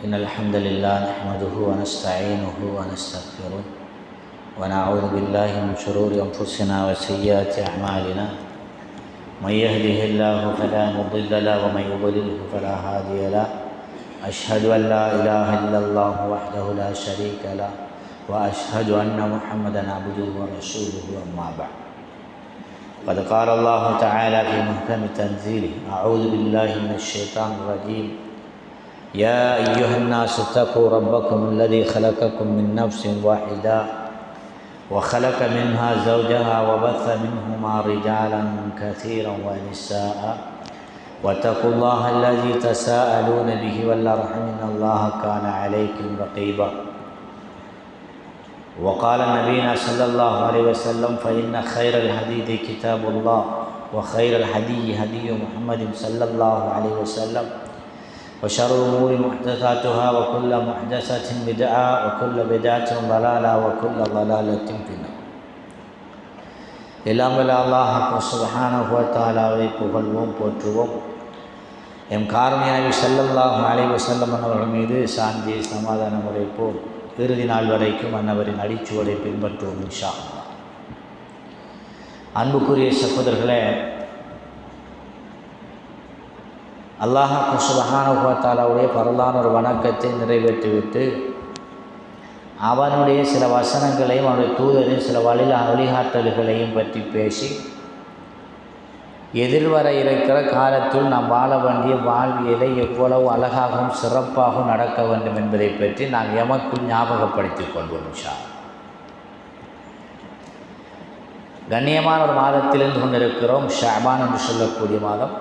إن الحمد لله نحمده ونستعينه ونستغفره ونعوذ بالله من شرور أنفسنا وسيئات أعمالنا. من يهده الله فلا مضل له ومن يضلله فلا هادي له. أشهد أن لا إله إلا الله وحده لا شريك له وأشهد أن محمدا عبده ورسوله. أما بعد، قد قال الله تعالى في محكم تنزيله: أعوذ بالله من الشيطان الرجيم. يا أيها الناس اتقوا ربكم الذي خلقكم من نفس واحدة وخلق منها زوجها وبث منهما رجالا كثيرا ونساء واتقوا الله الذي تساءلون به والأرحام إن الله كان عليكم رقيبا. وقال نبينا صلى الله عليه وسلم: فإن خير الحديث كتاب الله وخير الهدي هدي محمد صلى الله عليه وسلم وشر الأمور محدثاتها وكل محدثة بدعة وكل بدعة ضلالة وكل ضلالة في النار. எல்லாம் வல்ல அல்லாஹ் சுப்ஹானஹு வ தஆலாவை புகழ்வோம், போற்றுவோம். எம் காருண்ய நபி ஸல்லல்லாஹு அலைஹி வஸல்லம் அவர்கள் மீது சாந்தி சமாதானம் உரைப்போம். இறுதி நாள் வரைக்கும் அன்னவரின் அடிச்சுவடை பின்பற்றுவோம் இன்ஷா அல்லாஹ். அன்புக்குரிய சகோதரர்களே, அல்லாஹ் சுப்ஹானஹு வ தஆலாவுடைய பரலான ஒரு வணக்கத்தை நிறைவேற்றிவிட்டு அவனுடைய சில வசனங்களையும் அவனுடைய தூதரின் சில வழிகாட்டல்களையும் பற்றி பேசி எதிர்வர இருக்கிற காலத்தில் நாம் வாழ வேண்டிய வாழ்வியலை எவ்வளவு அழகாகவும் சிறப்பாகவும் நடக்க வேண்டும் என்பதை பற்றி நாம் எமக்குள் ஞாபகப்படுத்திக் கொள்வோம் இன்ஷா அல்லாஹ். கண்ணியமான ஒரு மாதத்திலிருந்து கொண்டிருக்கிறோம். ஷஅபான் என்று சொல்லக்கூடிய மாதம்.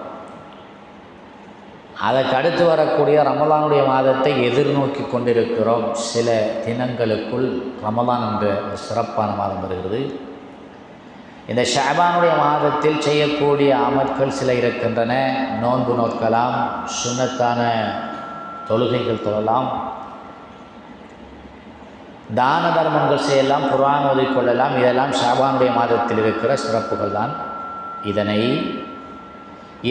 அதற்கு அடுத்து வரக்கூடிய ரமலானுடைய மாதத்தை எதிர்நோக்கி கொண்டிருக்கிறோம். சில தினங்களுக்குள் ரமலான் என்ற ஒரு சிறப்பான மாதம் வருகிறது. இந்த ஷஅபானுடைய மாதத்தில் செய்யக்கூடிய அமல்கள் சில இருக்கின்றன. நோன்பு நோக்கலாம், சுன்னத்தான தொழுகைகள் தொழலாம், தான தர்மங்கள் செய்யலாம், குர்ஆன் ஓதிக்கொள்ளலாம். இதெல்லாம் ஷஅபானுடைய மாதத்தில் இருக்கிற சிறப்புகள் தான். இதனை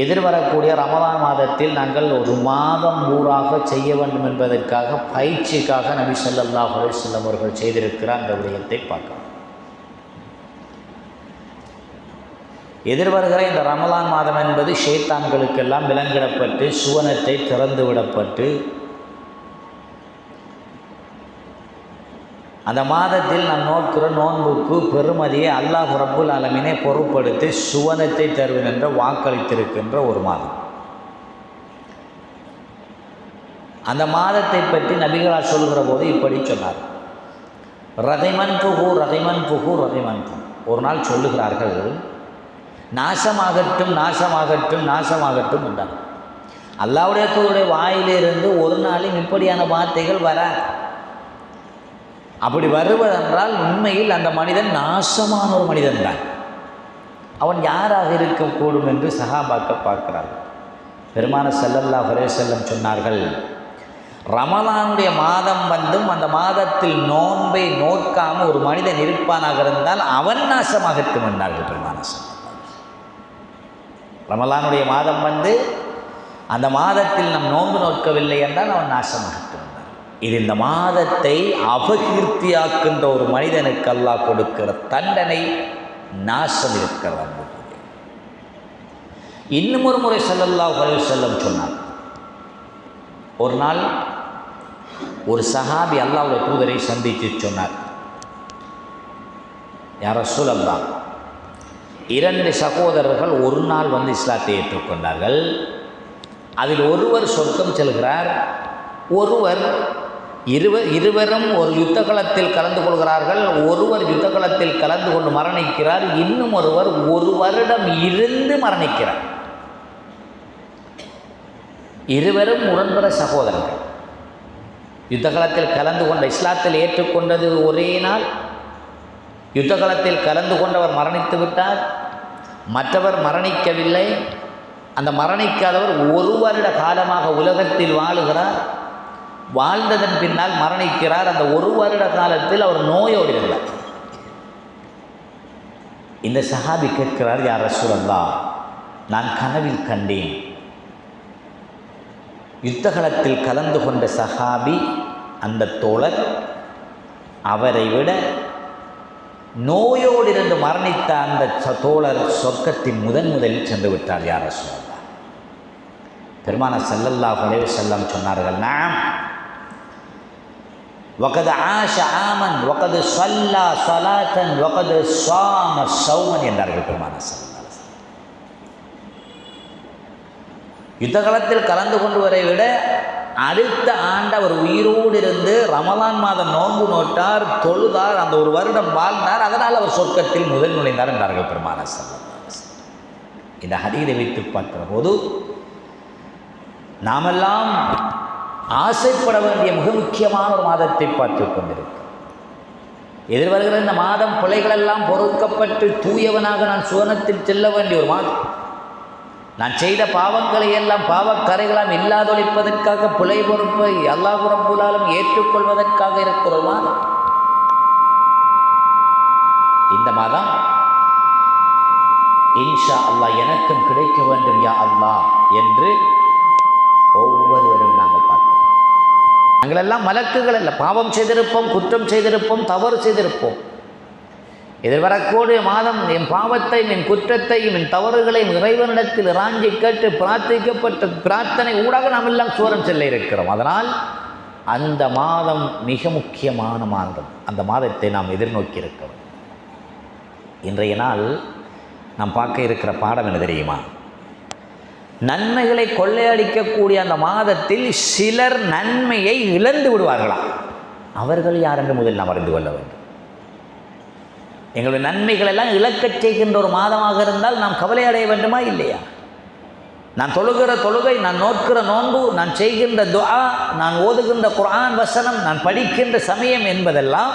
எதிர்வரக்கூடிய ரமலான் மாதத்தில் நாங்கள் ஒரு மாதம் ஊராக செய்ய வேண்டும் என்பதற்காக பயிற்சிக்காக நபி ஸல்லல்லாஹு அலைஹி வஸல்லம் அவர்கள் செய்திருக்கிற அந்த விடயத்தை பார்க்கலாம். எதிர்வருகிற இந்த ரமலான் மாதம் என்பது ஷைத்தான்களுக்கெல்லாம் விலங்கிடப்பட்டு சுவனத்தை திறந்து விடப்பட்டு அந்த மாதத்தில் நாம் நோக்கிற நோன்புக்கு பெருமதியை அல்லாஹ் ரப்புல் ஆலமீனை பொறுப்படுத்தி சுவனத்தை தருவேன் என்ற வாக்களித்திருக்கின்ற ஒரு மாதம். அந்த மாதத்தை பற்றி நபிகளார் சொல்கிற போது இப்படி சொன்னார்: ரஹிமன் புகு ரஹிமன் புகு ரஹிமன் புகு. ஒரு நாள் சொல்லுகிறார்கள், நாசமாகட்டும் நாசமாகட்டும் நாசமாகட்டும் என்றார். அல்லாஹ்வுடைய தூதருடைய வாயிலிருந்து ஒரு நாளும் இப்படியான வார்த்தைகள் வராது. அப்படி வருவதென்றால் உண்மையில் அந்த மனிதன் நாசமான ஒரு மனிதன் தான். அவன் யாராக இருக்கக்கூடும் என்று சஹாபாக்கள் பார்க்கிறார்கள். பெருமானார் ஸல்லல்லாஹு அலைஹி வஸல்லம் சொன்னார்கள், ரமலானுடைய மாதம் வந்தும் அந்த மாதத்தில் நோன்பை நோக்காமல் ஒரு மனிதன் இருப்பானாக இருந்தால் அவன் நாசமாகட்டும் என்றார்கள் பெருமானார் ஸல்லல்லாஹு அலைஹி வஸல்லம். ரமலானுடைய மாதம் வந்து அந்த மாதத்தில் நம் நோன்பு நோக்கவில்லை என்றால் அவன் நாசமாகட்டும். இது இந்த மாதத்தை அபகீர்த்தியாக்கின்ற ஒரு மனிதனுக்கு அல்லாஹ் கொடுக்கிற தண்டனை, நாசம் இருக்கிறது. இன்னும் ஒரு முறை ஸல்லல்லாஹு அலைஹி வஸல்லம் சொன்னார், ஒரு நாள் ஒரு சஹாபி அல்லாஹ்வுடைய தூதரை சந்தித்து சொன்னார், யா ரசூலல்லாஹ், 2 சகோதரர்கள் ஒரு நாள் வந்து இஸ்லாத்தை ஏற்றுக்கொண்டார்கள். அதில் ஒருவர் சொர்க்கம் செல்கிறார், ஒருவர் இருவரும் ஒரு யுத்த களத்தில் கலந்து கொள்கிறார்கள். ஒருவர் யுத்த களத்தில் கலந்து கொண்டு மரணிக்கிறார், இன்னும் ஒருவர் 1 வருடம் இருந்து மரணிக்கிறார். இருவரும் உடன்பட சகோதரர்கள். யுத்த களத்தில் கலந்து கொண்ட, இஸ்லாத்தில் ஏற்றுக்கொண்டது ஒரே நாள். யுத்த களத்தில் கலந்து கொண்டவர் மரணித்து விட்டார், மற்றவர் மரணிக்கவில்லை. அந்த மரணிக்காதவர் 1 வருட காலமாக உலகத்தில் வாழுகிறார். வாழ்ந்ததன் பின்னால் மரணிக்கிறார். அந்த 1 வருட காலத்தில் அவர் நோயோடு இருந்தார். இந்த சஹாபி கேட்கிறார், யா ரசூலல்லாஹ், நான் கனவில் கண்டேன், யுத்தகலத்தில் கலந்து கொண்ட சஹாபி அந்த தோழர், அவரை விட நோயோடு இருந்து மரணித்த அந்த தோழர் சொர்க்கத்தின் முதலில் சென்று விட்டார். யா ரசூலல்லாஹ், பெருமானார் ஸல்லல்லாஹு அலைஹி வஸல்லம் சொன்னார்கள், நாம் வகத் ஆஷ ஆமன் வகத் ஸல்லா ஸலாத்தன் வகத் ஸாம ஸௌமன் என்றார்கள் பெருமானார் ஸல்லல்லாஹு அலைஹி வஸல்லம். யுத்த காலத்தில் கலந்து கொண்டவரை விட அடுத்த ஆண்டு அவர் உயிரோடு இருந்து ரமலான் மாதம் நோன்பு நோட்டார், தொழுதார், அந்த ஒரு வருடம் வாழ்ந்தார், அதனால் அவர் சொர்க்கத்தில் முதல் நுழைந்தார் என்றார்கள் பெருமானார் ஸல்லல்லாஹு அலைஹி வஸல்லம். இந்த ஹதீஸை வைத்து பார்க்கிற போது நாமெல்லாம் ஆசைப்பட வேண்டிய மிக முக்கியமான ஒரு மாதத்தை பார்த்து கொண்டிருக்கிறோம். எதிர்வருகிற இந்த மாதம் பிழைகளெல்லாம் பொறுக்கப்பட்டு தூயவனாக நான் சுவனத்தில் செல்ல வேண்டிய ஒரு மாதம். நான் செய்த பாவங்களை எல்லாம் பாவக்கரைகளாம் இல்லாதொழிப்பதற்காக பிழை பொறுப்பை அல்லாஹ் ரப்பல் ஆலமீன் ஏற்றுக்கொள்வதற்காக இருக்கிற ஒரு மாதம். இந்த மாதம் இன்ஷா அல்லாஹ் எனக்கும் கிடைக்க வேண்டும் யா அல்லாஹ் என்று ஒவ்வொருவரும் நாங்கள் பார்க்கிறோம். நாங்கள் எல்லாம் மலக்குகள் அல்ல, பாவம் செய்திருப்போம், குற்றம் செய்திருப்போம், தவறு செய்திருப்போம். எதிர்வரக்கூடிய மாதம் என் பாவத்தையும் என் குற்றத்தையும் என் தவறுகளையும் இறைவனிடத்தில் இறாஞ்சி கேட்டு பிரார்த்திக்கப்பட்ட பிரார்த்தனை ஊடாக நாம் எல்லாம் சூரம் செல்ல இருக்கிறோம். அதனால் அந்த மாதம் மிக முக்கியமான மாதம். அந்த மாதத்தை நாம் எதிர்நோக்கி இருக்கிறோம். இன்றைய நாள் நாம் பார்க்க இருக்கிற பாடம் என்ன தெரியுமா? நன்மைகளை கொள்ளையடிக்கக்கூடிய அந்த மாதத்தில் சிலர் நன்மையை இழந்து விடுவார்களாம். அவர்கள் யார் என்று முதல் நாம் அறிந்து கொள்ள வேண்டும். எங்களுடைய நன்மைகள் எல்லாம் இழக்கச் செய்கின்ற ஒரு மாதமாக இருந்தால் நாம் கவலை அடைய வேண்டுமா இல்லையா? நான் தொழுகிற தொழுகை, நான் நோக்கிற நோன்பு, நான் செய்கின்ற துஆ, நான் ஓதுகின்ற குர்ஆன் வசனம், நான் படிக்கின்ற சமயம் என்பதெல்லாம்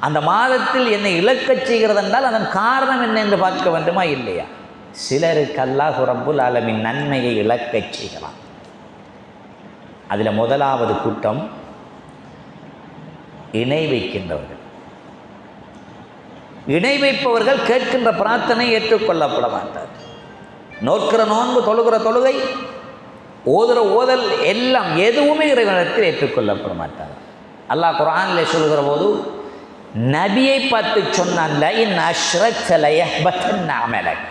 அந்த மாதத்தில் என்னை இழக்கச் செய்கிறது என்றால் அதன் காரணம் என்ன என்று பார்க்க வேண்டுமா இல்லையா? சிலருக்கு அல்லாஹ் ரப்புல் ஆலமீன் நன்மையை இழக்கச் செய்யலாம். அதில் முதலாவது கூட்டம் இணை வைக்கின்றவர்கள். இணை வைப்பவர்கள் கேட்கின்ற பிரார்த்தனை ஏற்றுக்கொள்ளப்பட மாட்டார். நோக்கிற நோன்பு, தொழுகிற தொழுகை, ஓதுகிற ஓதல் எல்லாம் எதுவுமே இறைவனிடத்தில் ஏற்றுக்கொள்ளப்பட மாட்டார். அல்லாஹ் குர்ஆனிலே சொல்கிற போது நபியை பார்த்து சொன்னான், லஇன் அஷ்ரக்த லயஹ்பத்தன்ன அமலக்.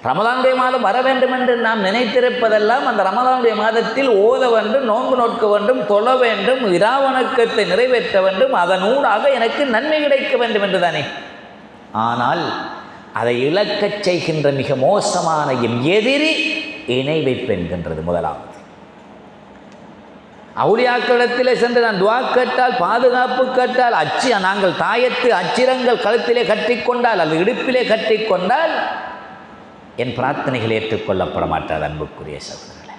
ரமலானுடைய மாதம் வர வேண்டும் என்று நாம் நினைத்திருப்பதெல்லாம் அந்த ரமலானுடைய மாதத்தில் ஓத வேண்டும், நோன்பு நோக்க வேண்டும், தொழ வேண்டும், இராவணக்கத்தை நிறைவேற்ற வேண்டும், அதனூடாக எனக்கு நன்மை கிடைக்க வேண்டும் என்று தானே. ஆனால் அதை இழக்கச் செய்கின்ற மிக மோசமான எதிரி இணை வைப்பு என்கின்றது. முதலாவது அவுலியாக்களிடத்திலே சென்று நான் துஆ கேட்டால், பாதுகாப்பு கேட்டால், நாங்கள் தாயத்து அச்சிரங்கள் கழுத்திலே கட்டிக்கொண்டால் அல்லது இடுப்பிலே கட்டிக்கொண்டால் என் பிரார்த்தனைகள் ஏற்றுக்கொள்ளப்பட மாட்டாது. அன்புக்குரிய சகோதரர்களே,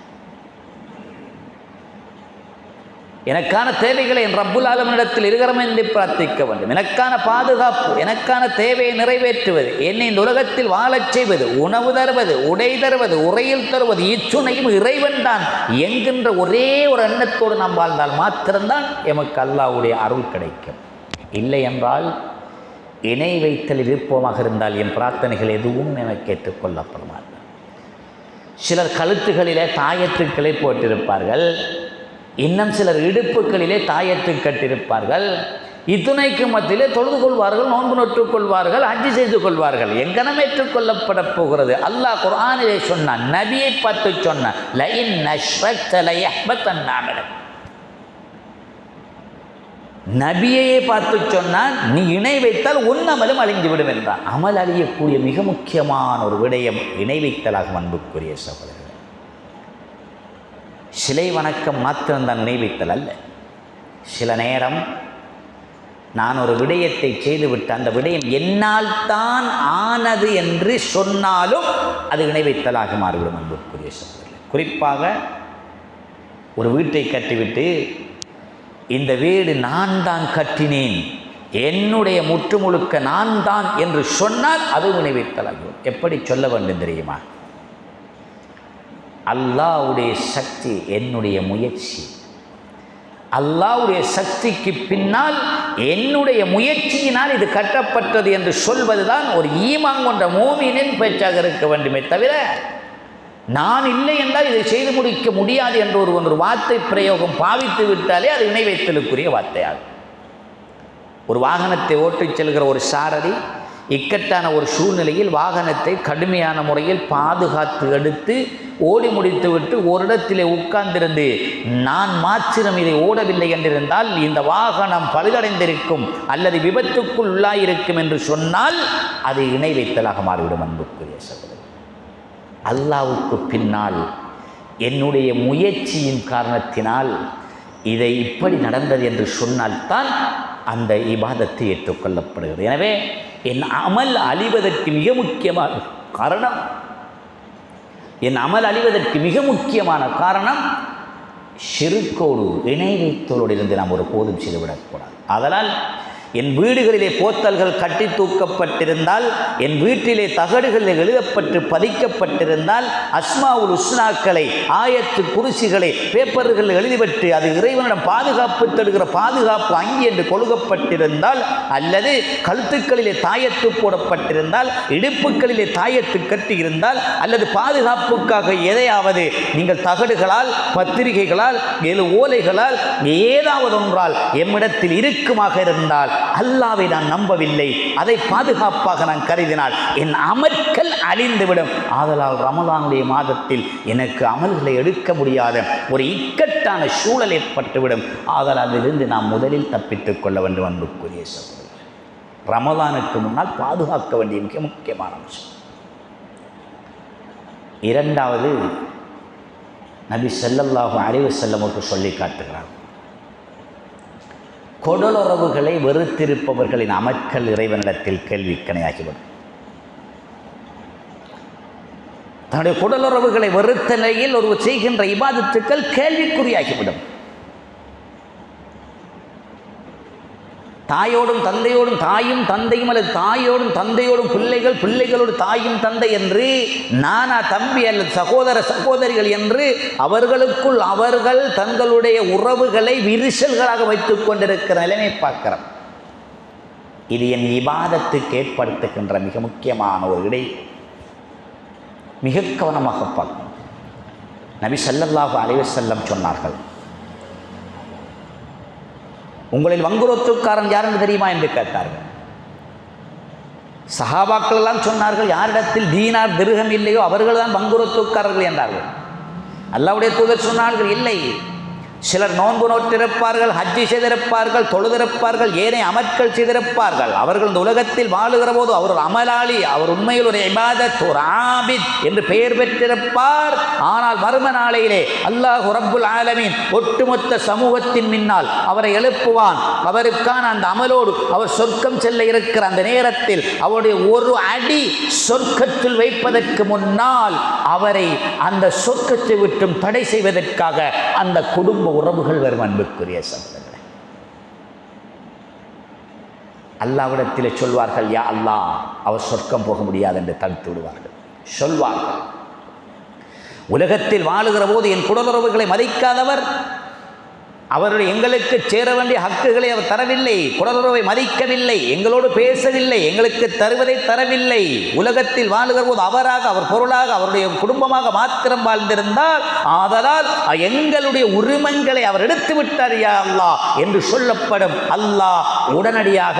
எனக்கான தேவைகளை என் ரப்புல் ஆலமீனிடத்தில் இருக்கிறோம் என்று பிரார்த்திக்க வேண்டும். எனக்கான பாதுகாப்பு, எனக்கான தேவையை நிறைவேற்றுவது, என்னை இந்த உலகத்தில் வாழச் செய்வது, உணவு தருவது, உடை தருவது, உரையில் தருவது, இச்சுணையும் இறைவன் தான் என்கின்ற ஒரே ஒரு எண்ணத்தோடு நாம் வாழ்ந்தால் மாத்திரம்தான் எமக்கு அல்லாஹ்வுடைய அருள் கிடைக்கும். இல்லை என்றால் இணை வைத்தலில் இருப்போமாக இருந்தால் என் பிரார்த்தனைகள் எதுவும் எனக்கு ஏற்றுக்கொள்ளப்பட மாட்டார். சிலர் கழுத்துகளிலே தாயத்துக்களை போட்டிருப்பார்கள், இன்னும் சிலர் இடுப்புகளிலே தாயத்து கட்டிருப்பார்கள். இத்துணைக்கு மத்தியிலே தொழுது கொள்வார்கள், நோன்பு நோற்றுக் கொள்வார்கள், ஹஜ் செய்து கொள்வார்கள். எங்கனம் ஏற்றுக்கொள்ளப்பட போகிறது? அல்லாஹ் குர்ஆனிலே சொன்னான், நபியை பார்த்து சொன்னான், லஇன் அஷ்ரக்த லயஹ்பத்தன்ன அமலக். நபியையே பார்த்து சொன்னால் நீ இணை வைத்தால் உன் அமலும் அழிந்து விடும் என்றான். அமல் அழியக்கூடிய மிக முக்கியமான ஒரு விடயம் இணை வைத்தலாக. அன்புக்குரிய சகோதரர்கள், சிலை வணக்கம் மாத்திரம்தான் இணை வைத்தல் அல்ல. சில நேரம் நான் ஒரு விடயத்தை செய்துவிட்டு அந்த விடயம் என்னால் தான் ஆனது என்று சொன்னாலும் அது இணை வைத்தலாக மாறிவிடும். அன்புக்குரிய சகோதரர்கள், குறிப்பாக ஒரு வீட்டை கட்டிவிட்டு இந்த வீடு நான் தான் கட்டினேன், என்னுடைய முற்று முழுக்க நான் தான் என்று சொன்னால் அது நினைவைத்தலாகும். எப்படி சொல்ல வேண்டும் தெரியுமா? அல்லாஹ்வுடைய சக்தி என்னுடைய முயற்சி, அல்லாஹ்வுடைய சக்திக்கு பின்னால் என்னுடைய முயற்சியினால் இது கட்டப்பட்டது என்று சொல்வதுதான் ஒரு ஈமான் கொண்ட மூமினின் பேச்சாக இருக்க வேண்டுமே தவிர நான் இல்லை என்றால் இதை செய்து முடிக்க முடியாது என்ற ஒரு வார்த்தை பிரயோகம் பாவித்து விட்டாலே அது இணை வைத்தலுக்குரிய வார்த்தையாகும். ஒரு வாகனத்தை ஓட்டிச் செல்கிற ஒரு சாரதி இக்கட்டான ஒரு சூழ்நிலையில் வாகனத்தை கடுமையான முறையில் பாதுகாத்து எடுத்து ஓடி முடித்துவிட்டு ஒரு இடத்திலே உட்கார்ந்திருந்து நான் மாத்திரம் இதை ஓடவில்லை என்றிருந்தால் இந்த வாகனம் பழுதடைந்திருக்கும் அல்லது விபத்துக்குள் உள்ளாயிருக்கும் என்று சொன்னால் அது இணை வைத்தலாக மாறிவிடும். அன்புக்குரிய சகோதரர், அல்லாஹ்வுக்கு பின்னால் என்னுடைய முயற்சியின் காரணத்தினால் இதை இப்படி நடந்தது என்று சொன்னால்தான் அந்த இபாதத்தை ஏற்றுக்கொள்ளப்படுகிறது. எனவே என் அமல் அழிவதற்கு மிக முக்கியமான காரணம் ஷிர்க்கோடு இணை வைத்தலோடு இருந்து நாம் ஒரு போதும் செய்துவிடக்கூடாது. அதனால் என் வீடுகளிலே போத்தல்கள் கட்டி தூக்கப்பட்டிருந்தால், என் வீட்டிலே தகடுகளில் எழுதப்பட்டு பதிக்கப்பட்டிருந்தால், அஸ்மாவுல் உஸ்னாக்களை ஆயத்து குருசிகளை பேப்பர்களில் எழுதிவிட்டு அது இறைவனிடம் பாதுகாப்பு தருகிற பாதுகாப்பு அங்கி என்று கொழுகப்பட்டிருந்தால், அல்லது கழுத்துக்களிலே தாயத்து போடப்பட்டிருந்தால், இடுப்புகளிலே தாயத்து கட்டியிருந்தால், அல்லது பாதுகாப்புக்காக எதையாவது நீங்கள் தகடுகளால் பத்திரிகைகளால் ஓலைகளால் ஏதாவது ஒன்றால் எம்மிடத்தில் இருக்குமாக இருந்தால் அல்லாஹ்வை நான் நம்பவில்லை, அதை பாதுகாப்பாக நான் கருதினால் என் அமல்கள் அழிந்துவிடும். ஆதலால் ரமலானுடைய மாதத்தில் எனக்கு அமல்களை எடுக்க முடியாத ஒரு இக்கட்டான சூழல் ஏற்பட்டுவிடும். ஆதலால் அதிலிருந்து நாம் முதலில் தப்பித்துக் கொள்ள வேண்டும். அன்புக்குரிய சகோதரர்களே, ரமலானுக்கு முன்னால் பாதுகாக்க வேண்டிய மிக முக்கியமான அம்சம். இரண்டாவது, நபி ஸல்லல்லாஹு அலைஹி வஸல்லம் அவர்கள் சொல்லி காட்டுகிறார், கொடலுறவுகளை வெறுத்திருப்பவர்களின் அமல்கள் இறைவனிடத்தில் கேள்விக்கணையாகிவிடும். தன்னுடைய குடலுறவுகளை வெறுத்த நிலையில் ஒருவர் செய்கின்ற இபாதத்துக்கள் கேள்விக்குறியாகிவிடும். தாயோடும் தந்தையோடும் தாயும் தந்தையும் அல்லது தாயோடும் தந்தையோடும் பிள்ளைகள் பிள்ளைகளோடு தாயும் தந்தை என்று நானா தம்பி அல்லது சகோதர சகோதரிகள் என்று அவர்களுக்குள் அவர்கள் தங்களுடைய உறவுகளை விரிசல்களாக வைத்துக் கொண்டிருக்கிற நிலைமை பார்க்கிறோம். இது என் இபாதத்துக்கு ஏற்படுத்துகின்ற மிக முக்கியமான ஒரு இடை. மிக கவனமாக பார்க்கணும். நபி ஸல்லல்லாஹு அலைஹி வஸல்லம் சொன்னார்கள், உங்களில் வங்குரோத்துக்காரன் யார் என்று தெரியுமா என்று கேட்டார்கள். சஹாபாக்கள் எல்லாம் சொன்னார்கள், யாரிடத்தில் தீனார் திர்ஹம் இல்லையோ அவர்கள் தான் வங்குரோத்துக்காரர்கள் என்றார்கள். அல்லாஹ்வுடைய தூதர் சொன்னார்கள், இல்லை, சிலர் நோன்பு நோட்டிருப்பார்கள், ஹஜ்ஜி செய்திருப்பார்கள், தொழுதிருப்பார்கள், ஏனைய அமல்கள் செய்திருப்பார்கள். அவர்கள் இந்த உலகத்தில் வாழுகிற போது அவர் ஒரு அமலாளி, அவர் உண்மையில் ஒரு இபாதத், ஒரு ஆபித் என்று பெயர் பெற்றிருப்பார். ஆனால் மறும நாளையிலே அல்லாஹ் ரப்புல் ஆலமீன் ஒட்டுமொத்த சமூகத்தின் முன்னால் அவரை எழுப்புவான். அவருக்கான அந்த அமலோடு அவர் சொர்க்கம் செல்ல இருக்கிற அந்த நேரத்தில் அவருடைய ஒரு அடி சொர்க்கத்தில் வைப்பதற்கு முன்னால் அவரை அந்த சொர்க்கத்தை விட்டும் தடை செய்வதற்காக அந்த குடும்ப உறவுகள் வரும். அன்புக்குரிய சகோதரர்களே, அல்லாஹ்விடத்திலே சொல்வார்கள், யா அல்லாஹ், அவர் சொர்க்கம் போக முடியாது என்று தடுத்து விடுவார்கள். சொல்வார்கள், உலகத்தில் வாழுகிற போது என் குடலுறவுகளை மதிக்காதவர், அவருடைய எங்களுக்கு சேர வேண்டிய ஹக்குகளை அவர் தரவில்லை, குடலுறவை மதிக்கவில்லை, எங்களோடு பேசவில்லை, எங்களுக்கு தருவதை தரவில்லை. உலகத்தில் வாழுகிற போது அவராக, அவர் பொருளாக, அவருடைய குடும்பமாக மாத்திரம் வாழ்ந்திருந்தால், ஆதலால் எங்களுடைய உரிமங்களை அவர் எடுத்து விட்டார் யா அல்லாஹ் என்று சொல்லப்படும். அல்லாஹ் உடனடியாக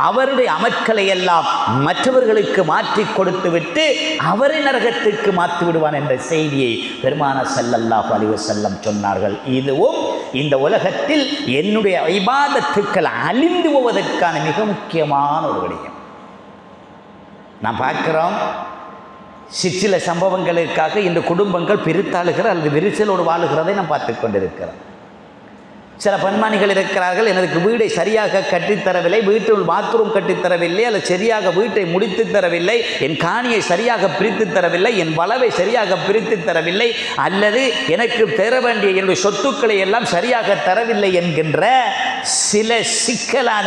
அவருடைய அமல்களை எல்லாம் மற்றவர்களுக்கு மாற்றி கொடுத்து விட்டு அவரை நரகத்திற்கு மாற்றி விடுவான் என்ற செய்தியை பெருமானார் ஸல்லல்லாஹு அலைஹி வஸல்லம் சொன்னார்கள். இதுவும் இந்த உலகத்தில் என்னுடைய இபாதத்துக்கள் அழிந்து போவதற்கான மிக முக்கியமான ஒரு விடயம். நாம் பார்க்கிறோம், சிற்சில சம்பவங்களுக்காக இந்த குடும்பங்கள் பிரித்தாளுகிற அல்லது விரிசலோடு வாழுகிறதை நாம் பார்த்து கொண்டிருக்கிறோம். சில பெண்மணிகள் இருக்கிறார்கள், எனக்கு வீடை சரியாக கட்டித்தரவில்லை, வீட்டில் பாத்ரூம் கட்டித்தரவில்லை, அல்லது சரியாக வீட்டை முடித்து தரவில்லை, என் காணியை சரியாக பிரித்து தரவில்லை, என் வளவை சரியாக பிரித்து தரவில்லை, அல்லது எனக்கு தர வேண்டிய என்னுடைய சொத்துக்களை எல்லாம் சரியாக தரவில்லை என்கின்ற சில சிக்கலான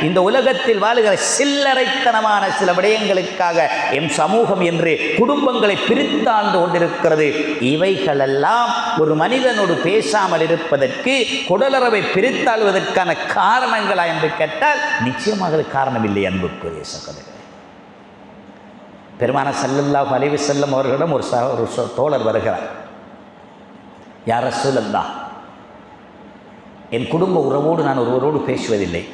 இந்த உலகத்தில் வாழுகிற சில்லறைத்தனமான சில விடயங்களுக்காக எம் சமூகம் என்று குடும்பங்களை பிரித்தாழ்ந்து கொண்டிருக்கிறது. இவைகளெல்லாம் ஒரு மனிதனோடு பேசாமல் இருப்பதற்கு, குடலுறவை பிரித்தாழ்வதற்கான காரணங்களா என்று கேட்டால் நிச்சயமாக காரணம் இல்லை. அன்புக்குரிய சகோதரர்களே, பெருமானார் ஸல்லல்லாஹு அலைஹி வஸல்லம் அவர்களிடம் ஒரு தோழர் வருகிறார். யா ரசூலல்லாஹ், என் குடும்ப உறவோடு நான் ஒருவரோடு பேசுவதில்லை,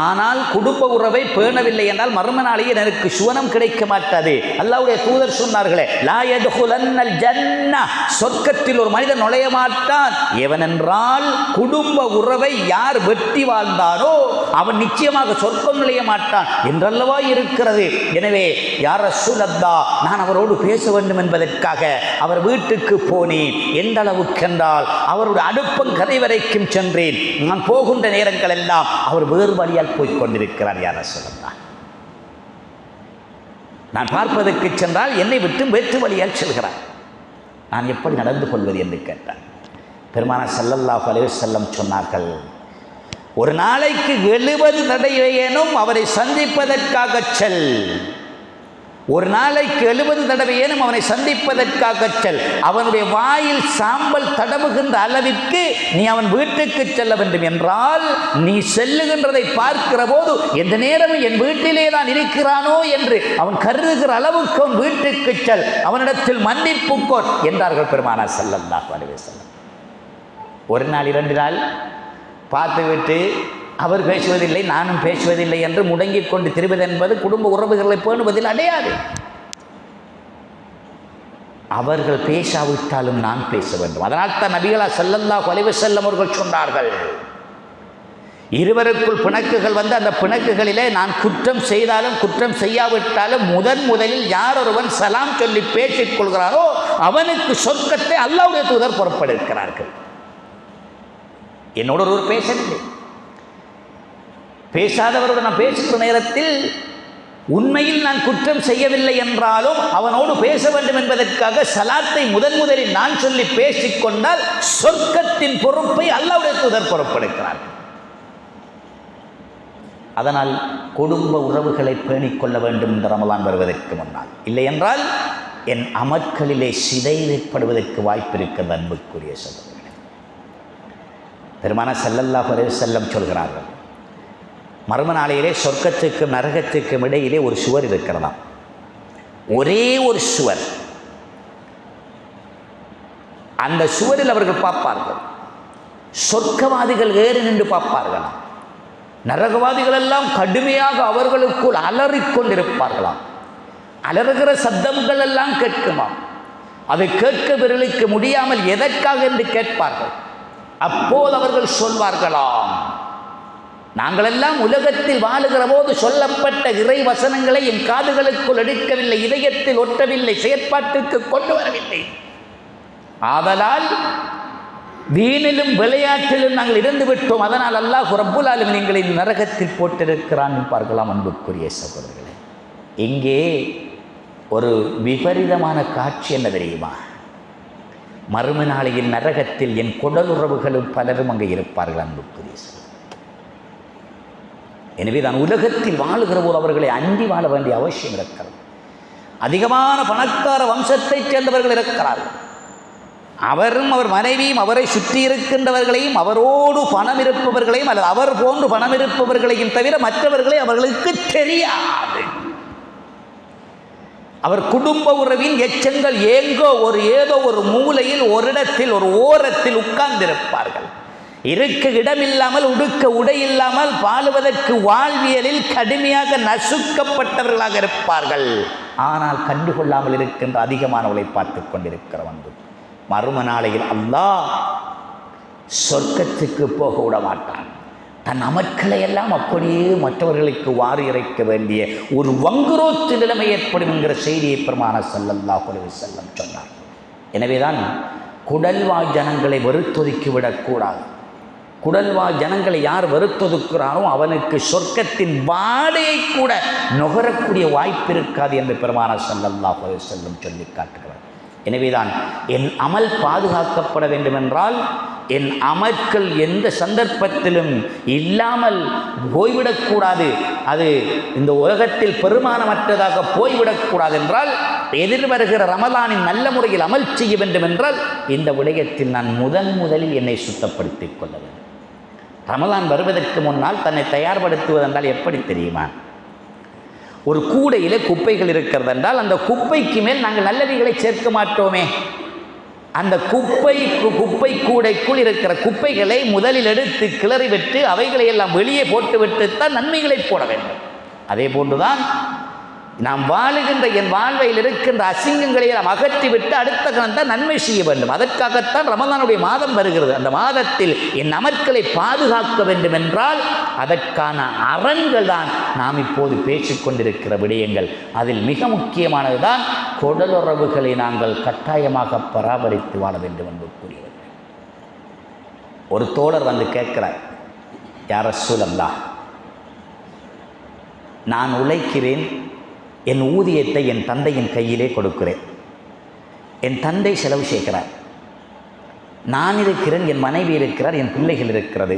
ஆனால் குடும்ப உறவை பேணவில்லை என்றால் மர்ம நாளையில் எனக்கு சுவனம் கிடைக்க மாட்டாது. அல்லாஹ்வுடைய தூதர் சொன்னார்களே, லா யதுகுலன்னல் ஜன்னah, சொர்க்கத்தில் ஒரு மனிதன் நுழைய மாட்டான் எவனென்றால் குடும்ப உறவை யார் வெட்டி வாழ்ந்தானோ அவன் நிச்சயமாக சொர்க்கம் நுழைய மாட்டான் என்றல்லவா இருக்கிறது. எனவே யா ரசூலல்லாஹ், நான் அவரோடு பேச வேண்டும் என்பதற்காக அவர் வீட்டுக்கு போனேன். எந்த அளவுக்கென்றால் அவருடைய அடுப்பம் கதை வரைக்கும் சென்றேன். நான் போகின்ற நேரங்கள் எல்லாம் அவர் வேறு வழியால் போய்க் கொண்டிருக்கிறார். யா ரசூலல்லாஹ், நான் பார்ப்பதற்கு சென்றால் என்னை விட்டு வேற்று வழியால் செல்கிறார். நான் எப்படி நடந்து கொள்வது என்று கேட்டார். பெருமானார் ஸல்லல்லாஹு அலைஹி வஸல்லம் சொன்னார்கள், ஒரு நாளைக்கு 70 தடவையேனும் அவரை சந்திப்பதற்காக செல். ஒரு நாளைக்கு 70 தடவையேனும் அவனை சந்திப்பதற்காக செல். அவனுடைய வாயில் சாம்பல் தடவுகின்ற அளவிற்கு நீ அவன் வீட்டுக்கு செல்ல வேண்டும். என்றால் நீ செல்லுகின்றதை பார்க்கிற போது எந்த நேரமும் என் வீட்டிலே தான் இருக்கிறானோ என்று அவன் கருதுகிற அளவுக்கு அவன் வீட்டுக்கு செல், அவனிடத்தில் மன்னிப்பு கோர் என்றார்கள் பெருமானார் ஸல்லல்லாஹு அலைஹி வஸல்லம். ஒரு நாள் 2 நாள் பார்த்துவிட்டு அவர் பேசுவதில்லை நானும் பேசுவதில்லை என்று முடங்கிக் கொண்டு திரிவது என்பது குடும்ப உறவுகளை பேணுவதில் அடையாது. அவர்கள் பேசாவிட்டாலும் நான் பேச வேண்டும். அதனால் தான் நபிகளார் ஸல்லல்லாஹு அலைஹி வஸல்லம் அவர்கள் சொன்னார்கள், இருவருக்குள் பிணக்குகள் வந்து அந்த பிணக்குகளிலே நான் குற்றம் செய்தாலும் குற்றம் செய்யாவிட்டாலும் முதலில் யார் ஒருவன் சலாம் சொல்லி பேசிக் கொள்கிறாரோ அவனுக்கு சொர்க்கத்தை அல்லாஹ்வுடைய தூதர் புறப்படுகிறார்கள். என்னோடு ஒருவர் பேசவில்லை, பேசாதவரோடு நான் பேசுகிற நேரத்தில் உண்மையில் நான் குற்றம் செய்யவில்லை என்றாலும் அவனோடு பேச வேண்டும் என்பதற்காக சலாத்தை முதலில் நான் சொல்லி பேசிக்கொண்டால் சொர்க்கத்தின் பொறுப்பை அல்லாஹ்வுடைய தூதர் பொறுப்பெடுக்கிறார்கள். அதனால் குடும்ப உறவுகளை பேணிக்கொள்ள வேண்டும் இந்த ரமலான் வருவதற்கு முன்னால். இல்லை என்றால் என் அமல்களிலே சிதைவு ஏற்படுவதற்கு வாய்ப்பு இருக்கிறது. அன்புக்குரிய சகோதரர்களே, பெருமானார் ஸல்லல்லாஹு அலைஹி வஸல்லம் சொல்கிறார்கள், மர்ம நாளையிலே சொர்க்கத்துக்கும் நரகத்துக்கும் இடையிலே ஒரு சுவர் இருக்கிறதாம். ஒரே ஒரு சுவர். அந்த சுவரில் அவர்கள் பார்ப்பார்கள். சொர்க்கவாதிகள் ஏறி நின்று பார்ப்பார்களாம். நரகவாதிகள் எல்லாம் கடுமையாக அவர்களுக்குள் அலறிக்கொண்டிருப்பார்களாம். அலறுகிற சத்தங்கள் எல்லாம் கேட்குமாம். அதை கேட்க விரலுக்கு முடியாமல் எதற்காக என்று கேட்பார்கள். அப்போது அவர்கள் சொல்வார்களாம், நாங்கள் எல்லாம் உலகத்தில் வாழுகிற போது சொல்லப்பட்ட இறை வசனங்களை என் காதுகளுக்குள் எடுக்கவில்லை, இதயத்தில் ஒட்டவில்லை, செயற்பாட்டுக்கு கொண்டு வரவில்லை. ஆதலால் வீணிலும் விளையாட்டிலும் நாங்கள் இருந்து விட்டோம். அதனால் அல்லாஹ் ரப்புல் ஆலமீன் எங்களை நரகத்தில் போட்டிருக்கிறான் என்பார்களாம். அன்புக்குரிய சகோதரர்களே, இங்கே ஒரு விபரீதமான காட்சி என்ன தெரியுமா? மறும நாளையின் நரகத்தில் என் குடலுறவுகளும் பலரும் அங்கே இருப்பார்கள். அன்புக்குரிய சகோதரர்களே, எனவே தான் உலகத்தில் வாழுகிற போது அவர்களை அண்டி வாழ வேண்டிய அவசியம் இருக்கிறது. அதிகமான பணக்கார வம்சத்தைச் சேர்ந்தவர்கள் இருக்கிறார்கள். அவரும் அவர் மனைவியும் அவரை சுற்றி இருக்கின்றவர்களையும் அவரோடு பணம் இருப்பவர்களையும் அல்லது அவர் போன்று பணம் இருப்பவர்களையும் தவிர மற்றவர்களை அவர்களுக்கு தெரியாது. அவர் குடும்ப உறவின் எச்சங்கள் ஏதோ ஒரு மூலையில் ஒரு இடத்தில் ஒரு ஓரத்தில் உட்கார்ந்திருப்பார்கள். இருக்க இடமில்லாமல் உடுக்க உடை இல்லாமல் வாழுவதற்கு வாழ்வியலில் கடுமையாக நசுக்கப்பட்டவர்களாக இருப்பார்கள். ஆனால் கண்டுகொள்ளாமல் இருக்கின்ற அதிகமானவர்களை பார்த்து கொண்டிருக்கிறவன் மறும நாளையில் அல்லாஹ் சொர்க்கத்துக்கு போக விட மாட்டான். தன் அமல்களை எல்லாம் அப்படியே மற்றவர்களுக்கு வாரி இறைக்க வேண்டிய ஒரு வங்குரோத்து நிலைமை ஏற்படும் என்கிற செய்தியை பெருமானார் ஸல்லல்லாஹு அலைஹி வஸல்லம் சொன்னார். எனவேதான் குடல்வாய் ஜனங்களை வெறுத்தொதுக்கிவிடக்கூடாது. குடல்வாய் ஜனங்களை யார் வெறுத்தொதுக்கிறானோ அவனுக்கு சொர்க்கத்தின் வாடையை கூட நுகரக்கூடிய வாய்ப்பு இருக்காது என்று பெருமானார் ஸல்லல்லாஹு அலைஹி வஸல்லம் சொல்லி காட்டுகிறார். எனவேதான் என் அமல் பாதுகாக்கப்பட வேண்டுமென்றால் என் அமல்கள் எந்த சந்தர்ப்பத்திலும் இல்லாமல் போய்விடக்கூடாது. அது இந்த உலகத்தில் பெருமானமற்றதாக போய்விடக்கூடாது என்றால் எதிர்வருகிற ரமலானின் நல்ல முறையில் அமல் செய்ய வேண்டும் என்றால் இந்த விடயத்தில் நான் முதலில் என்னை சுத்தப்படுத்திக் கொள்ள வேண்டும். ரமலான் வருவதற்கு முன்னால் தன்னை தயார்படுத்துவதென்றால் எப்படி தெரியுமா? ஒரு கூடையிலே குப்பைகள் இருக்கிறது என்றால் அந்த குப்பைக்கு மேல் நாங்கள் நல்லவைகளை சேர்க்க மாட்டோமே. அந்த குப்பை கூடைக்குள் இருக்கிற குப்பைகளை முதலில் எடுத்து கிளறிவிட்டு அவைகளை எல்லாம் வெளியே போட்டுவிட்டுத்தான் நன்மைகளை போட வேண்டும். அதே போன்றுதான் நாம் வாழுகின்ற என் வாழ்வையில் இருக்கின்ற அசிங்கங்களை நாம் அகற்றிவிட்டு அடுத்த கணம் நன்மை செய்ய வேண்டும். அதற்காகத்தான் ரமலானுடைய மாதம் வருகிறது. அந்த மாதத்தில் என் அமல்களை பாதுகாக்க வேண்டும் என்றால் அதற்கான அரண்கள் தான் நாம் இப்போது பேசிக்கொண்டிருக்கிற விடயங்கள். அதில் மிக முக்கியமானதுதான் குடலுறவுகளை நாங்கள் கட்டாயமாக பராமரித்து வாழ வேண்டும் என்று கூறியவர்கள். ஒரு தோழர் வந்து கேட்கிறார், யா ரசூலல்லாஹ், நான் உழைக்கிறேன், என் ஊதியத்தை என் தந்தையின் கையிலே கொடுக்கிறேன், என் தந்தை செலவு செய்கிறார், நான் இருக்கிறேன், என் மனைவி இருக்கிறார், என் பிள்ளைகள் இருக்கிறது,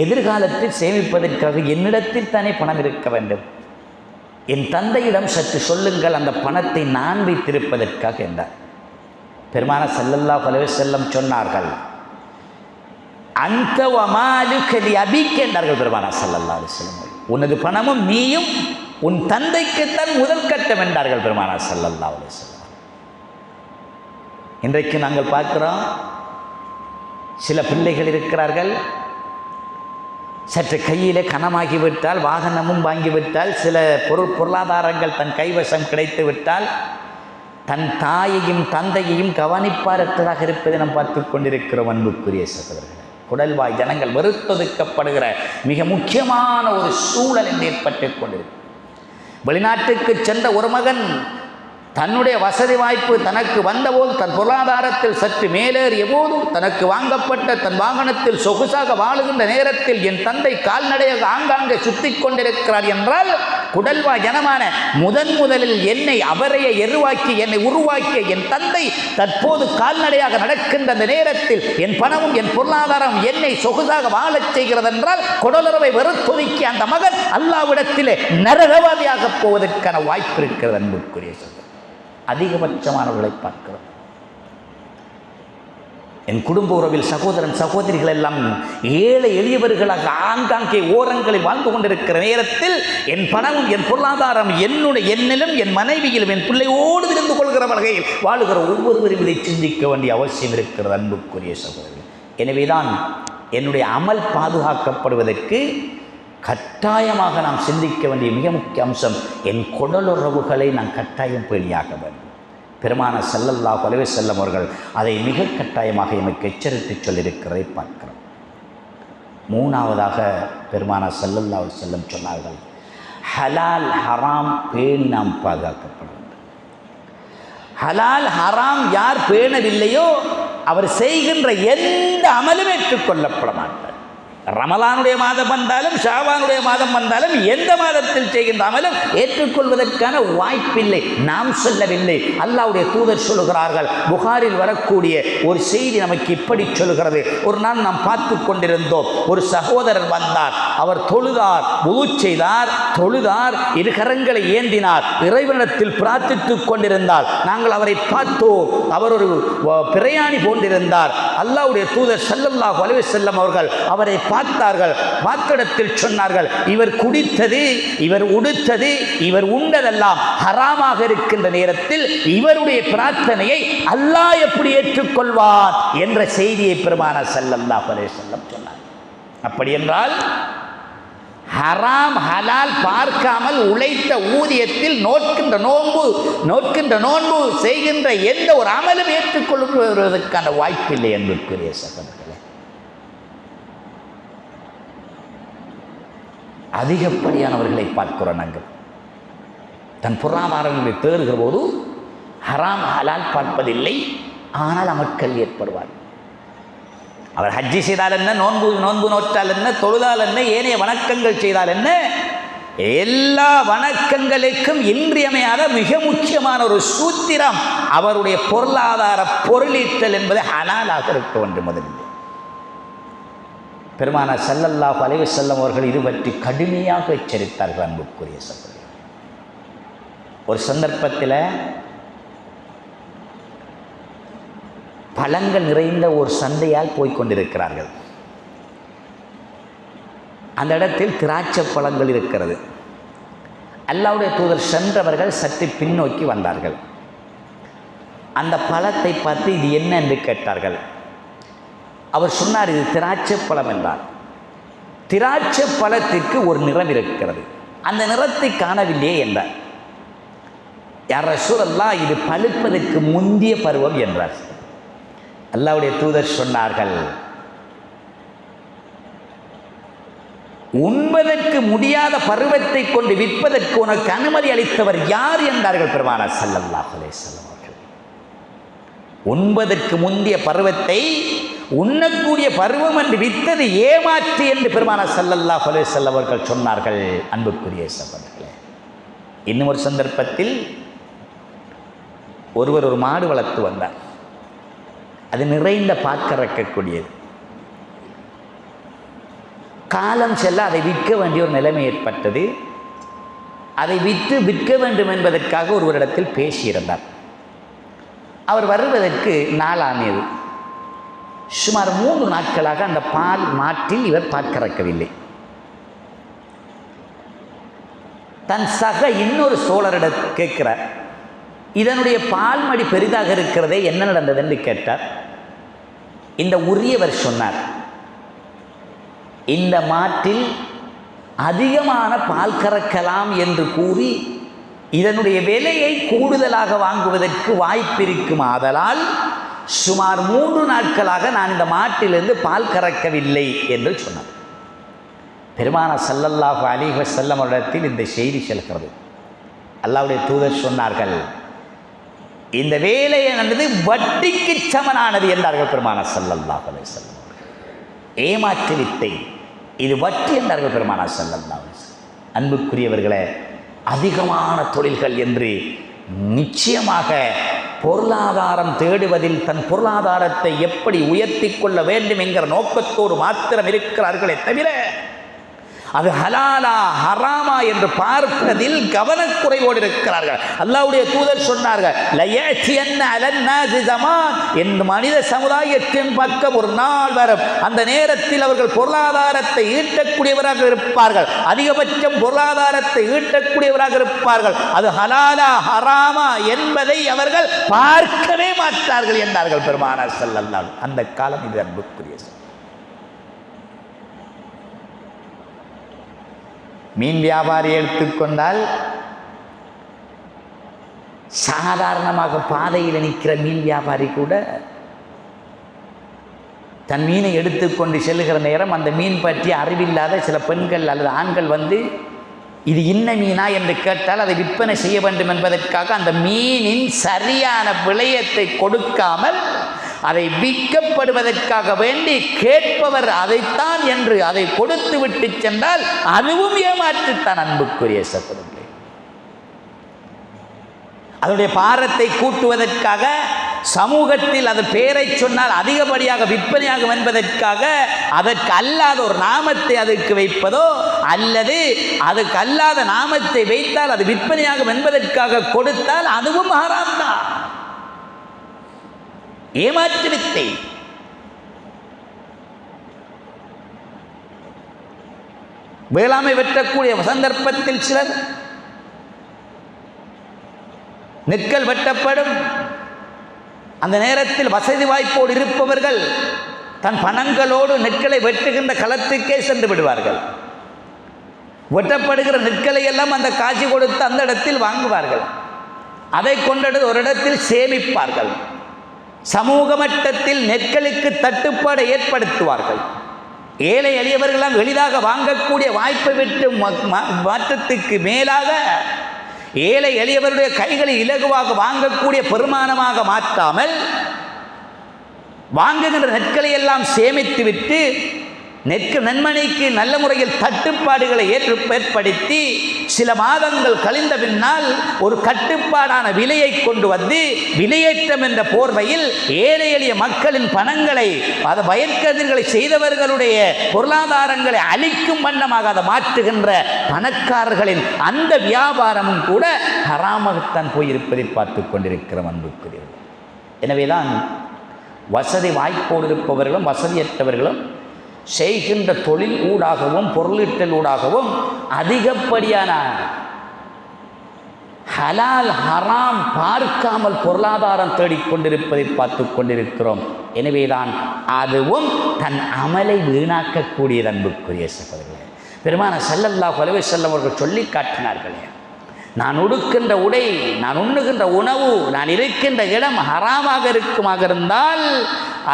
எதிர்காலத்தில் சேமிப்பதற்காக என்னிடத்தில் தானே பணம் இருக்க வேண்டும். என் தந்தையிடம் சற்று சொல்லுங்கள், அந்த பணத்தை நான் வைத்திருப்பதற்காக என்றார். பெருமானார் ஸல்லல்லாஹு அலைஹி வஸல்லம் சொன்னார்கள், அன்த வ மாலுக லி அபீக என்றார்கள் பெருமானார் ஸல்லல்லாஹு அலைஹி வஸல்லம். உனது பணமும் நீயும் உன் தந்தைக்குத்தான் முதல் கட்டம் என்றார்கள் பெருமானார் ஸல்லல்லாஹு அலைஹி வஸல்லம். இன்றைக்கு நாங்கள் பார்க்கிறோம், சில பிள்ளைகள் இருக்கிறார்கள், சற்று கையிலே கனமாகிவிட்டால், வாகனமும் வாங்கிவிட்டால், சில பொருளாதாரங்கள் தன் கைவசம் கிடைத்து விட்டால் தன் தாயையும் தந்தையையும் கவனிப்பாரற்றதாக இருப்பதை நாம் பார்த்து கொண்டிருக்கிறோம். அன்புக்குரிய சகோதரர்கள், குடல்வாய் ஜனங்கள் வெறுத்தொதுக்கப்படுகிற மிக முக்கியமான ஒரு சூழல் என்று ஏற்பட்டு கொண்டிருக்கு. வெளிநாட்டுக்கு சென்ற ஒரு மகன் தன்னுடைய வசதி வாய்ப்பு தனக்கு வந்தபோது, தன் பொருளாதாரத்தில் சற்று மேலேறிய போது, தனக்கு வாங்கப்பட்ட தன் வாகனத்தில் சொகுசாக வாழுகின்ற நேரத்தில் என் தந்தை கால்நடையாக ஆங்காங்கே சுற்றி கொண்டிருக்கிறார் என்றால், குடல்வா ஜனமான முதலில் என்னை அவரையை எருவாக்கி என்னை உருவாக்கிய என் தந்தை தற்போது கால்நடையாக நடக்கின்ற அந்த நேரத்தில் என் பணமும் என் பொருளாதாரம் என்னை சொகுசாக வாழச் செய்கிறது என்றால், குடலுறவை வெறுத்தொதுக்கி அந்த மகன் அல்லாஹ்விடத்திலே நரகவாதியாக போவதற்கான வாய்ப்பு இருக்கிறது. அன்புக்குரிய சொல்ல அதிகபட்சமானவர்களை பார்க்கிறோம். என் குடும்ப உறவில் சகோதரன் சகோதரிகள் எல்லாம் ஏழை எளியவர்களாக ஆங்காங்கே ஓரங்களில் வாழ்ந்து கொண்டிருக்கிற நேரத்தில் என் பணமும் என் பொருளாதாரம் என்னிலும் என் மனைவியிலும் என் பிள்ளையோடு இருந்து கொள்கிற வகையில் வாழுகிற ஒவ்வொருவரும் இதை சிந்திக்க வேண்டிய அவசியம் இருக்கிறது. அன்புக்குரிய சகோதரர்கள், எனவேதான் என்னுடைய அமல் பாதுகாக்கப்படுவதற்கு கட்டாயமாக நாம் சிந்திக்க வேண்டிய மிக முக்கிய அம்சம், என் குடலுறவுகளை நான் கட்டாயம் பேணியாக வேண்டும். பெருமானார் ஸல்லல்லாஹு அலைஹி வஸல்லம் அவர்கள் அதை மிக கட்டாயமாக எமக்கு எச்சரித்து சொல்லியிருக்கிறதை பார்க்கிறோம். மூணாவதாக பெருமானார் ஸல்லல்லாஹு அலைஹி வஸல்லம் சொன்னார்கள், ஹலால் ஹராம் பேணி நாம் பாதுகாக்கப்பட வேண்டும். ஹலால் ஹராம் யார் பேணவில்லையோ அவர் செய்கின்ற எந்த அமலும் ஏற்றுக்கொள்ளப்பட மாட்டார். ரமலானுடைய மாதம் வந்தாலும் ஷாபானுடைய மாதம் வந்தாலும் எந்த மாதத்தில் செய்கின்ற அமலும் ஏற்றுக்கொள்வதற்கான வாய்ப்பில்லை. நாம் சொல்லவில்லை, அல்லாஹ்வுடைய தூதர் சொல்லுகிறார்கள். புகாரில் வரக்கூடிய ஒரு செய்தி நமக்கு இப்படி சொல்கிறது. ஒரு நாள் நாம் பார்த்து கொண்டிருந்தோம், ஒரு சகோதரர் வந்தார், அவர் தொழுதார், வுது செய்தார், தொழுதார், இரு கரங்களை ஏந்தினார், இறைவனிடத்தில் பிரார்த்தித்துக் கொண்டிருந்தார். நாங்கள் அவரை பார்த்தோம், அவர் ஒரு பிரயாணி போன்றிருந்தார். அல்லாஹ்வுடைய தூதர் ஸல்லல்லாஹு அலைஹி வஸல்லம் அவர்கள் அவரை பார்த்தார்கள். பார்த்திடத்தில் சொன்னார்கள், இவர் குடித்தது, இவர் உடுத்தது, இவர் உண்டதெல்லாம் ஹராமாக இருக்கின்ற நேரத்தில் இவருடைய பிரார்த்தனையை அல்லாஹ் எப்படி ஏற்றுக்கொள்வார் என்ற செய்தியை பெருமானார் ஸல்லல்லாஹு அலைஹி வஸல்லம் சொன்னார். அப்படி என்றால் ஹராம் ஹலால் பார்க்காமல் உழைத்த ஊதியத்தில் நோக்கின்ற நோன்பு செய்கின்ற எந்த ஒரு அமலும் ஏற்றுக்கொள்வதற்கான வாய்ப்பில்லை. என்பதற்குரிய சகோதரர்களே, அதிகப்படியானவர்களை பார்க்கிறோம். நாங்கள் தன் பொருளாதாரங்களை தேடுகிற போது ஹராம் ஹலால் பார்ப்பதில்லை, ஆனால் அமட்கள் ஏற்படுவார். அவர் ஹஜ்ஜி செய்தால் என்ன, நோன்பு நோற்றால் என்ன, தொழுதால் என்ன, ஏனைய வணக்கங்கள் செய்தால் என்ன, எல்லா வணக்கங்களுக்கும் இன்றியமையாத மிக முக்கியமான ஒரு சூத்திரம் அவருடைய பொருளாதார பொருளீட்டல் என்பது ஹலாலாக இருக்க வேண்டும். முதலில் பெருமானார் ஸல்லல்லாஹு அலைஹி வஸல்லம் அவர்கள் இது பற்றி கடுமையாக எச்சரித்தார்கள். அன்புக்குரிய சகோதரர்களே, ஒரு சந்தர்ப்பத்தில் பழங்கள் நிறைந்த ஒரு சந்தையால் போய்கொண்டிருக்கிறார்கள். அந்த இடத்தில் திராட்சை பழங்கள் இருக்கிறது. அல்லாஹ்வுடைய தூதர் சென்றவர்கள் சற்று பின்னோக்கி வந்தார்கள். அந்த பழத்தை பார்த்து இது என்ன என்று கேட்டார்கள். அவர் சொன்னார், இது திராட்சை பழம் என்றார். திராட்சை பழத்திற்கு ஒரு நிறம் இருக்கிறது, அந்த நிறத்தை காணவில்லையே என்றார். யார் ரசூலல்லாஹ், இது பழுப்பதற்கு முந்திய பருவம் என்றார். அல்லாஹ்வுடைய தூதர் சொன்னார்கள், உண்பதற்கு முடியாத பருவத்தை கொண்டு விற்பதற்கு உனக்கு அனுமதி அளித்தவர் யார் என்றார்கள் பெருமானார் ஸல்லல்லாஹு அலைஹி வஸல்லம் அவர்கள். உண்பதற்கு முந்திய பருவத்தை உண்ணக்கூடிய பருவம் என்று வித்தது ஏமாற்றி என்று பெருமானார் ஸல்லல்லாஹு அலைஹி வஸல்லம் அவர்கள் சொன்னார்கள். அன்புக்குரிய சகோதரர்களே, இன்னும் ஒரு சந்தர்ப்பத்தில் ஒருவர் ஒரு மாடு வளர்த்து வந்தார். அது நிறைந்த பாற்கறக்கக்கூடியது. காலம் செல்ல அதை விற்க வேண்டிய ஒரு நிலைமை ஏற்பட்டது. அதை விற்க வேண்டும் என்பதற்காக ஒருவரிடத்தில் பேசியிருந்தார். அவர் வருவதற்கு நாளானியது. சுமார் 3 நாட்களாக அந்த பால் மாற்றில் இவர் பால் கறக்கவில்லை. தன் சக இன்னொரு சோழரிடம் கேட்கிறார், இதனுடைய பால் மடி பெரிதாக இருக்கிறதே, என்ன நடந்தது என்று கேட்டார். இந்த உரியவர் சொன்னார், இந்த மாட்டில் அதிகமான பால் கறக்கலாம் என்று கூறி இதனுடைய விலையை கூடுதலாக வாங்குவதற்கு வாய்ப்பிருக்கும். ஆதலால் சுமார் 3 நாட்களாக நான் இந்த மாட்டிலிருந்து பால் கறக்கவில்லை என்று சொன்னார். பெருமானார் ஸல்லல்லாஹு அலைஹி வஸல்லம் அவரிடத்தில் இந்த செய்தி செல்கிறது. அல்லாஹ்வுடைய தூதர் சொன்னார்கள், இந்த வேலை என்பது வட்டிக்கு சமனானது என்றார்கள் பெருமானார் ஸல்லல்லாஹு அலைஹி வஸல்லம். ஏமாற்று வித்தை, இது வட்டி என்றார்கள் பெருமானார் ஸல்லல்லாஹு அலைஹி வஸல்லம். அன்புக்குரியவர்களே, அதிகமான தொழில்கள் என்று நிச்சயமாக பொருளாதாரம் தேடுவதில் தன் பொருளாதாரத்தை எப்படி உயர்த்தி கொள்ள வேண்டும் என்கிற நோக்கத்தோடு மாத்திரம் இருக்கிறார்களே தவிர அது ஹலாலா ஹராமா என்று பார்ப்பதில் கவனக்குறைவோடு இருக்கிறார்கள். அல்லாஹ்வுடைய தூதர் சொன்னார்கள், இந்த மனித சமுதாயத்தின் பக்கம் ஒரு நாள் வரும், அந்த நேரத்தில் அவர்கள் பொருளாதாரத்தை ஈட்டக்கூடியவராக இருப்பார்கள், அதிகபட்சம் பொருளாதாரத்தை ஈட்டக்கூடியவராக இருப்பார்கள். அது ஹலாலா ஹராமா என்பதை அவர்கள் பார்க்கவே மாட்டார்கள் என்றார்கள் பெருமானார் ஸல்லல்லாஹு. அந்த காலம் இது அன்புக்குரிய. மீன் வியாபாரி எடுத்துக்கொண்டால் சாதாரணமாக பாதையில் நிற்கிற மீன் வியாபாரி கூட தன் மீனை எடுத்துக்கொண்டு செல்லுகிற நேரம் அந்த மீன் பற்றி அறிவில்லாத சில பெண்கள் அல்லது ஆண்கள் வந்து இது இன்ன மீனா என்று கேட்டால் அதை விற்பனை செய்ய வேண்டும் என்பதற்காக அந்த மீனின் சரியான விலையத்தை கொடுக்காமல் அதை விற்கப்படுவதற்காக வேண்டி கேட்பவர் அதைத்தான் என்று அதை கொடுத்து விட்டு சென்றால் அதுவும் ஏமாற்றுத்தான். அன்புக்குரிய சகோதரர்களே, அதனுடைய பாரத்தை கூட்டுவதற்காக சமூகத்தில் அது பெயரை சொன்னால் அதிகப்படியாக விற்பனையாகும் என்பதற்காக அதற்கு அல்லாத ஒரு நாமத்தை அதற்கு வைப்பதோ அல்லது அதுக்கு அல்லாத நாமத்தை வைத்தால் அது விற்பனையாகும் என்பதற்காக கொடுத்தால் அதுவும் ஹராம் தான், ஏமாற்று வித்தை. வேளாண்மை வெட்டக்கூடிய சந்தர்ப்பத்தில் சிலர் நெற்கள் வெட்டப்படும். அந்த நேரத்தில் வசதி வாய்ப்போடு இருப்பவர்கள் தன் பணங்களோடு நெற்களை வெட்டுகின்ற களத்துக்கே சென்று விடுவார்கள். வெட்டப்படுகிற நெற்களை எல்லாம் அந்த காட்சி கொடுத்து அந்த இடத்தில் வாங்குவார்கள். அதை கொண்டது ஒரு இடத்தில் சேமிப்பார்கள். சமூக மட்டத்தில் நெற்களுக்கு தட்டுப்பாடை ஏற்படுத்துவார்கள். ஏழை எளியவர்களால் எளிதாக வாங்கக்கூடிய வாய்ப்பை விட்டு மாற்றத்துக்கு மேலாக ஏழை எளியவருடைய கைகளை இலகுவாக வாங்கக்கூடிய பெருமானமாக மாற்றாமல் வாங்குகின்ற நெற்களை எல்லாம் சேமித்துவிட்டு நென்மணிக்கு நல்ல முறையில் தட்டுப்பாடுகளை ஏற்படுத்தி சில மாதங்கள் கழிந்த பின்னால் ஒரு கட்டுப்பாடான விலையை கொண்டு வந்து விலையேற்றம் என்ற போர்வையில் ஏழை எளிய மக்களின் பணங்களை அதை வயற்கதிர்களை செய்தவர்களுடைய பொருளாதாரங்களை அழிக்கும் வண்ணமாக அதை மாற்றுகின்ற பணக்காரர்களின் அந்த வியாபாரமும் கூட ஹராமாகத்தான் போயிருப்பதை பார்த்து கொண்டிருக்கிற அன்புக்குரியவர்கள். எனவேதான் வசதி வாய்ப்போடு இருப்பவர்களும் வசதியற்றவர்களும் செய்கின்ற தொழில் ஊடாகவும் பொருளீட்டல் ஊடாகவும் அதிகப்படியான ஹலால் ஹராம் பார்க்காமல் பொருளாதாரம் தேடிக்கொண்டிருப்பதை பார்த்து கொண்டிருக்கிறோம். எனவேதான் அதுவும் தன் அமலை வீணாக்கக்கூடியது. அன்புக்குரிய சகோதரர்களே, பெருமான ஸல்லல்லாஹு அலைஹி வஸல்லம் அவர்கள் சொல்லி காட்டினார்களே, நான் உடுக்கின்ற உடை, நான் உண்ணுகின்ற உணவு, நான் இருக்கின்ற இடம் ஹராமாக இருந்தால்,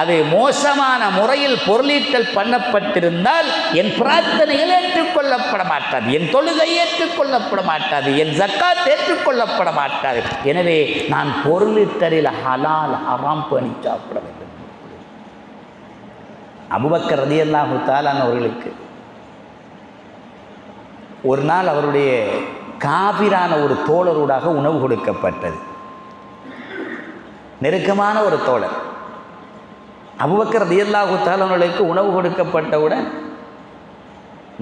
அது மோசமான முறையில் பொருளீட்டல் பண்ணப்பட்டிருந்தால் என் பிரார்த்தனைகள் ஏற்றுக்கொள்ளப்பட மாட்டாது, என் தொழுகை ஏற்றுக்கொள்ளப்பட மாட்டாது, என் ஜக்காத் ஏற்றுக்கொள்ளப்பட மாட்டாது. எனவே நான் பொருளீட்டலில் ஹலால் ஹராம் பேணி சாப்பிட வேண்டும். அபூபக்கர் ரலியல்லாஹு தஆலா அவர்களுக்கு ஒரு நாள் அவருடைய காபிரான ஒரு தோழரோடாக உணவு கொடுக்கப்பட்டது. நெருக்கமான ஒரு தோழர். அபூபக்கர் ரலியல்லாஹு தஆலா அவர்களுக்கு உணவு கொடுக்கப்பட்டவுடன்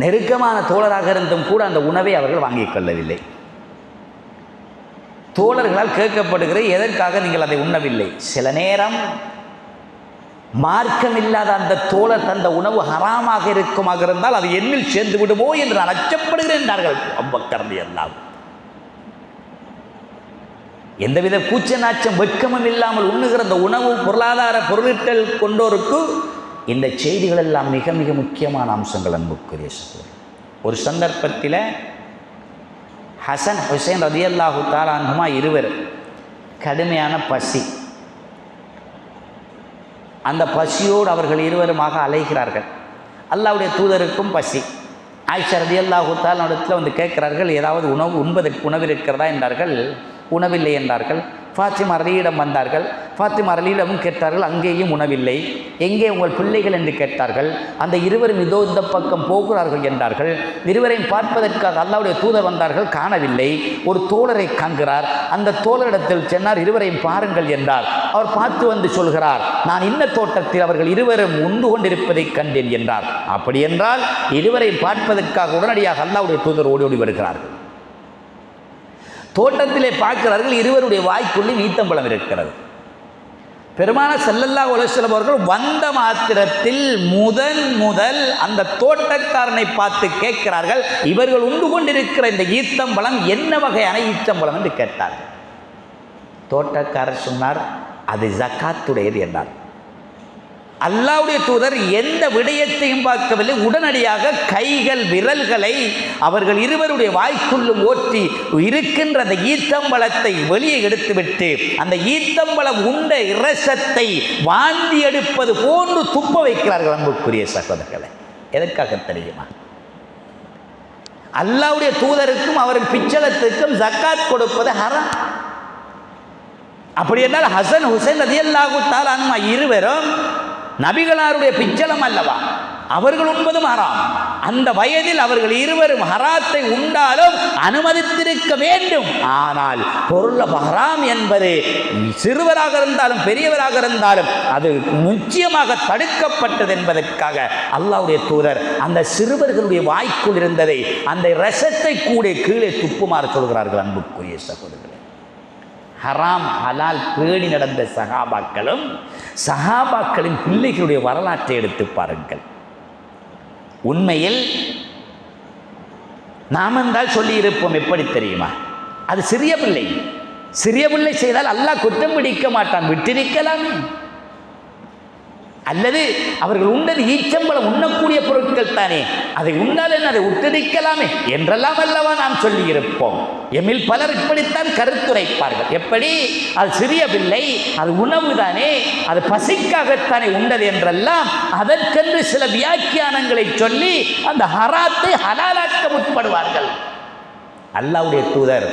நெருக்கமான தோழராக இருந்தும் கூட அந்த உணவை அவர்கள் வாங்கிக் கொள்ளவில்லை. தோழர்களால் கேட்கப்படுகிற, எதற்காக நீங்கள் அதை உண்ணவில்லை? சில நேரம் மார்க்கமில்லாத அந்த தோழர் தந்த உணவு ஹராமாக இருந்தால் அது என்னில் சேர்ந்து விடுமோ என்று நான் அச்சப்படுகிறேன் என்றார்கள் அபூபக்கர் ரலியல்லாஹு. எந்தவித கூச்ச நாச்சம் வெட்கமும் இல்லாமல் உண்ணுகிற அந்த உணவு பொருளாதார பொருளீட்டல் கொண்டோருக்கு இந்த செய்திகள் எல்லாம் மிக மிக முக்கியமான அம்சங்கள். அன்புக்குரிய சகோதரர், ஒரு சந்தர்ப்பத்தில் ஹசன் ஹுசைன் ரலியல்லாஹு தஆலா அன்ஹுமா இருவர் கடுமையான பசி, அந்த பசியோடு அவர்கள் இருவருமாக அலைகிறார்கள். அல்லாஹ்வுடைய தூதருக்கும் பசி. ஆயிஷா ரலியல்லாஹு தஆலா இடத்துல வந்து கேட்கிறார்கள், ஏதாவது உண்பதற்கு உணவு இருக்கிறதா என்றார்கள். உணவில்லை என்றார்கள். ஃபாத்திமா ரலியிடம் வந்தார்கள். ஃபாத்திமா ரலியிடமும் கேட்டார்கள், அங்கேயும் உணவில்லை. எங்கே உங்கள் பிள்ளைகள் என்று கேட்டார்கள். அந்த இருவரும் இதோ இந்த பக்கம் போகிறார்கள் என்றார்கள். இருவரையும் பார்ப்பதற்காக அல்லாஹ்வுடைய தூதர் வந்தார்கள், காணவில்லை. ஒரு தோழரை காண்கிறார். அந்த தோழரிடத்தில் சென்றார், இருவரையும் பாருங்கள் என்றார். அவர் பார்த்து வந்து சொல்கிறார், நான் இன்ன தோட்டத்தில் அவர்கள் இருவரும் உண்டு கொண்டிருப்பதை கண்டேன் என்றார். அப்படி என்றால் இருவரையும் பார்ப்பதற்காக உடனடியாக அல்லாஹ்வுடைய தூதர் ஓடி ஓடி வருகிறார்கள். தோட்டத்திலே பார்க்கிறார்கள், இருவருடைய வாய்க்குள்ளே ஈத்தம்பழம் இருக்கிறது. பெருமானார் ஸல்லல்லாஹு அலைஹி வஸல்லம் அவர்கள் வந்த மாத்திரத்தில் முதல் அந்த தோட்டக்காரனை பார்த்து கேட்கிறார்கள், இவர்கள் உண்டு கொண்டிருக்கிற இந்த ஈத்தம்பழம் என்ன வகையான ஈத்தம்பழம் என்று கேட்டார்கள். தோட்டக்காரர் சொன்னார், அது ஜக்காத்துடையது என்றார். அல்லாஹ்வுடைய தூதர் எந்த விடயத்தையும் பார்க்கவில்லை. உடனடியாக கைகள் விரல்களை அவர்கள் இருவருடைய வாய்க்குள்ளும் ஓற்றி இருக்கின்ற அந்த ஈத்தம்பழத்தை வெளியே எடுத்துவிட்டு அந்த ஈத்தம்பழம் உண்ட இரசத்தை வாந்தி எடுப்பது போன்று துப்ப வைக்கிறார்கள். அன்புக்குரிய சகோதரர்களே, எதற்காக தெரியுமா? அல்லாஹ்வுடைய தூதருக்கும் அவரின் பிச்சளத்துக்கும் ஜக்காத் கொடுப்பது ஹராம். அப்படி என்றால் ஹசன் ஹுசைன் ரலியல்லாஹு தஆலா அன்ஹுமா இருவரும் நபிகளாருடைய பிச்சளம் அல்லவா, அவர்கள் உண்பதும் ஹராம். அந்த வயதில் அவர்கள் இருவரும் ஹராத்தை உண்டாலும் அனுமதித்திருக்க வேண்டும். ஆனால் பொருள் ஹராம் என்பது சிறுவராக இருந்தாலும் பெரியவராக இருந்தாலும் அது நிச்சயமாக தடுக்கப்பட்டது என்பதற்காக அல்லாஹ்வுடைய தூதர் அந்த சிறுவர்களுடைய வாய்க்குள் இருந்ததை அந்த ரசத்தை கூட கீழே துப்புமாறு சொல்கிறார்கள். அன்புக்குரிய சகோதரர்களே, ஹராம் ஹலால் பேணி நடந்த சஹாபாக்களின் பிள்ளைகளுடைய வரலாற்றை எடுத்து பாருங்கள். உண்மையில் நாம் என்றால் சொல்லியிருப்போம், எப்படி தெரியுமா? அது சிறிய பிள்ளை செய்தால் அல்லாஹ் குற்றம் பிடிக்க மாட்டான், விட்டிருக்கலாமே. அல்லது அவர்கள் உண்டது ஈச்சம்பழம் உண்ணக்கூடிய பொருட்கள் தானே, அதை உண்டால் என்ன, அதை உட்டரிக்கலாமே என்றெல்லாம் அல்லவா நாம் சொல்லியிருப்போம். எம்மில் பலர் இப்படித்தான் கருத்துரைப்பார்கள். எப்படி? அது சிறிய பிள்ளை, அது உணவு தானே, அது பசிக்காகத்தானே உண்டது என்றெல்லாம் அதற்கென்று சில வியாக்கியானங்களை சொல்லி அந்த ஹராத்தை ஹலாலாக்க முற்படுவார்கள். அல்லாஹ்வுடைய தூதர்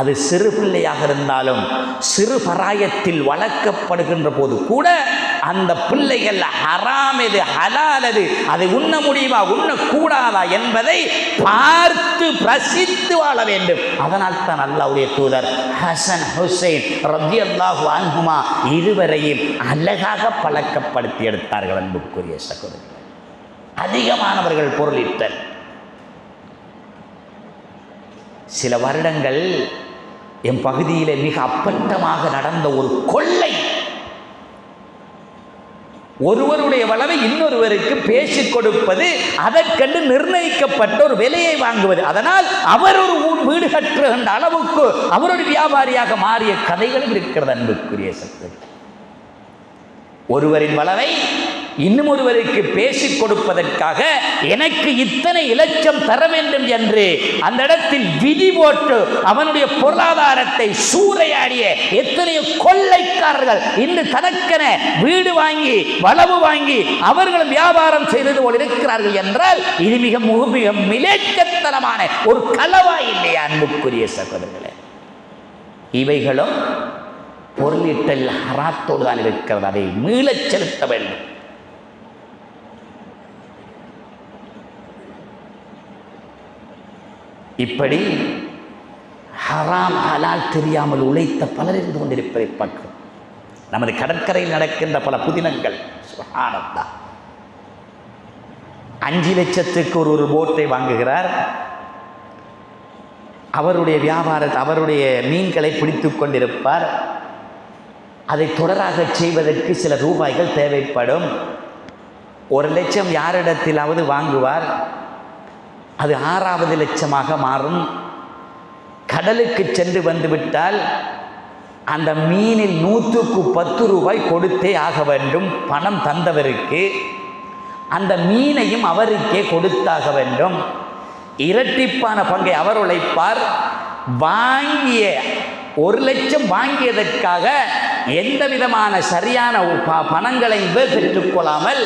அது சிறு பிள்ளையாக இருந்தாலும் சிறு பராயத்தில் வளர்க்கப்படுகின்ற போது கூட அந்த பிள்ளைகள் ஹராம் எது ஹலால் எது, அதை உண்ண முடியுமா உண்ணக்கூடாதா என்பதை பார்த்து பிரசித்து வாழ வேண்டும். அதனால் தான் அல்லாஹ்வுடைய தூதர் ஹசன் ஹுசைன் ரலியல்லாஹு அன்ஹுமா இருவரையும் அழகாக பழக்கப்படுத்தி எடுத்தார்கள். அன்புக்குரிய சகோதரர்கள், அதிகமானவர்கள் பொருளிட்டல். சில வருடங்கள் என் பகுதியிலே மிக அப்பட்டமாக நடந்த ஒரு கொள்ளை, ஒருவருடைய வளவை இன்னொருவருக்கு பேசிக் கொடுப்பது, அதற்கென்று நிர்ணயிக்கப்பட்ட ஒரு விலையை வாங்குவது. அதனால் அவர் ஒரு வீடு கட்டுகின்ற அளவுக்கு அவர் ஒரு வியாபாரியாக மாறிய கதைகளும் இருக்கிறது. அன்புக்குரிய சக்தி, ஒருவரின் வளவை இன்னும் ஒருவருக்கு பேசிக் கொடுப்பதற்காக எனக்கு இத்தனை இலட்சம் தர வேண்டும் என்று அந்த இடத்தில் விதி போட்டு அவனுடைய பொருளாதாரத்தை சூறையாடிய எத்தனையோ கொள்ளைக்காரர்கள் இன்று தனக்கென வீடு வாங்கி வளவு வாங்கி அவர்களும் வியாபாரம் செய்தது போல் இருக்கிறார்கள் என்றால் இது மிக மிலேச்சத்தனமான ஒரு களவாய் இல்லையா அன்புக்குரிய சகோதரர்களே? இவைகளும் பொருளீட்டல் ஹராத்தோடு தான் இருக்கிறது. அதை மீளச் செலுத்த வேண்டும். இப்படி ஹராம் ஹலால் தெரியாமல் உழைத்த பலர் இருந்து கொண்டிருப்பதை பார்க்கிறோம். நமது கடற்கரையில் நடக்கின்ற பல புதினங்கள் சுப்ஹானல்லாஹ். 5 லட்சத்துக்கு ஒரு போட்டை வாங்குகிறார். அவருடைய வியாபாரத்தை அவருடைய மீன்களை பிடித்து கொண்டிருப்பார். அதை தொடராக செய்வதற்கு சில ரூபாய்கள் தேவைப்படும். 1 லட்சம் யாரிடத்திலாவது வாங்குவார். அது 6வது லட்சமாக மாறும். கடலுக்கு சென்று வந்துவிட்டால் அந்த மீனில் 100க்கு 10 ரூபாய் கொடுத்தே ஆக வேண்டும். பணம் தந்தவருக்கு அந்த மீனையும் அவருக்கே கொடுத்தாக வேண்டும். இரட்டிப்பான பங்கை அவர் உழைப்பார். வாங்கிய 1 லட்சம் வாங்கியதற்காக எந்த விதமான சரியான பணங்களை பெற்றுக்கொள்ளாமல்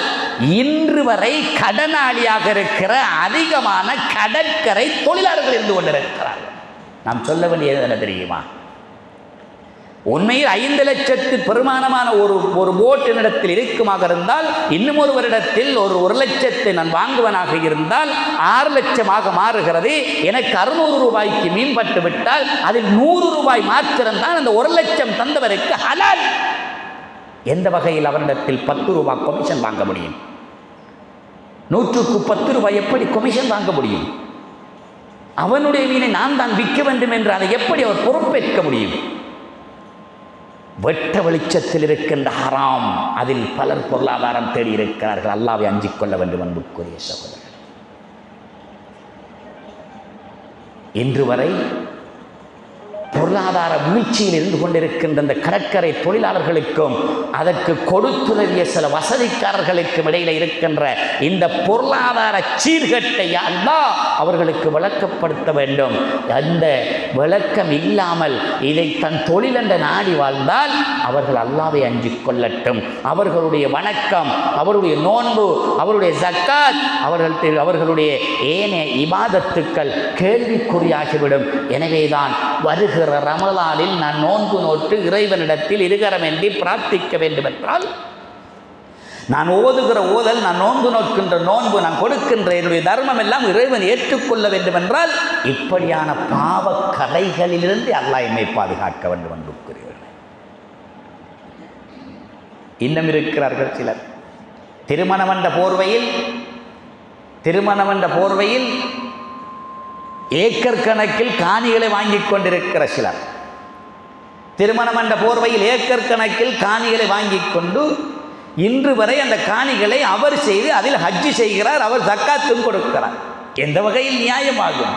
இன்று வரை கடனாளியாக இருக்கிற அதிகமான கடற்கரை தொழிலாளர்கள் இருந்து கொண்டிருக்கிறார்கள். நாம் சொல்ல வேண்டியது என்ன தெரியுமா? உண்மையில் 5 லட்சத்து பெருமானமான ஒரு போட்டினிடத்தில் இருக்குமாக இருந்தால், இன்னும் ஒரு வருடத்தில் ஒரு லட்சத்தை நான் வாங்குவனாக இருந்தால் 6 லட்சமாக மாறுகிறது. எனக்கு 600 ரூபாய்க்கு மீன்பட்டு விட்டால் அதில் 100 ரூபாய் மாத்திரம்தான் அந்த 1 லட்சம் தந்தவருக்கு ஹலால். எந்த வகையில் அவரிடத்தில் 10 ரூபாய் கமிஷன் வாங்க முடியும்? 100க்கு 10 ரூபாய் எப்படி கமிஷன் வாங்க முடியும்? அவனுடைய மீனை நான் தான் விற்க வேண்டும் என்று அதை எப்படி அவர் பொறுப்பேற்க முடியும்? வெட்ட வெளிச்சத்தில் இருக்கின்ற ஹராம், அதில் பலர் பொருளாதாரம் தேடி இருக்கிறார்கள். அல்லாஹ்வை அஞ்சிக் கொள்ள வேண்டும் அன்புக்குரிய சகோதரர்கள். இன்று வரை பொருளாதார வீழ்ச்சியில் இருந்து கொண்டிருக்கின்ற இந்த கடற்கரை தொழிலாளர்களுக்கும் அதற்கு கொடுத்துதவிய சில வசதிக்காரர்களுக்கும் இடையில இருக்கின்ற இந்த பொருளாதார சீர்கட்டை அல்லாஹ் அவர்களுக்கு விளக்கப்படுத்த வேண்டும். அந்த விளக்கம் இல்லாமல் இதை தன் தொழில் என்ற நாடி வாழ்ந்தால் அவர்கள் அல்லாஹ்வை அஞ்சிக் கொள்ளட்டும். அவர்களுடைய வணக்கம், அவருடைய நோன்பு, அவருடைய ஜக்காத், அவர்களுடைய ஏனைய இபாதத்துக்கள் கேள்விக்குறியாகிவிடும். எனவேதான் வருகிற ரமலானில் நான் நோன்பு நோட்டு இறைவனிடத்தில் இருகரமின்றி பிரார்த்திக்க வேண்டும் என்றால், நான் ஓதுகிற ஓதல், நான் நோன்பு நோக்கின்ற நோன்பு, நான் கொடுக்கின்ற என்னுடைய தர்மம் எல்லாம் இறைவன் ஏற்றுக்கொள்ள வேண்டும் என்றால் இப்படியான பாவ கரைகளிலிருந்து அல்லாஹ் என்னை பாதுகாக்க வேண்டும் அன்புக்குரியவர்களே. இன்னும் இருக்கிறார்கள் சிலர் திருமணம் என்ற போர்வையில் ஏக்கர் கணக்கில் காணிகளை வாங்கி கொண்டிருக்கிற சிலர். திருமணம் என்ற போர்வையில் ஏக்கர் கணக்கில் காணிகளை வாங்கி கொண்டு இன்று வரை அந்த காணிகளை அவர் செய்து அதில் ஹஜ்ஜி செய்கிறார், அவர் ஜக்காத்தும் கொடுக்கிறார். எந்த வகையில் நியாயமாகும்?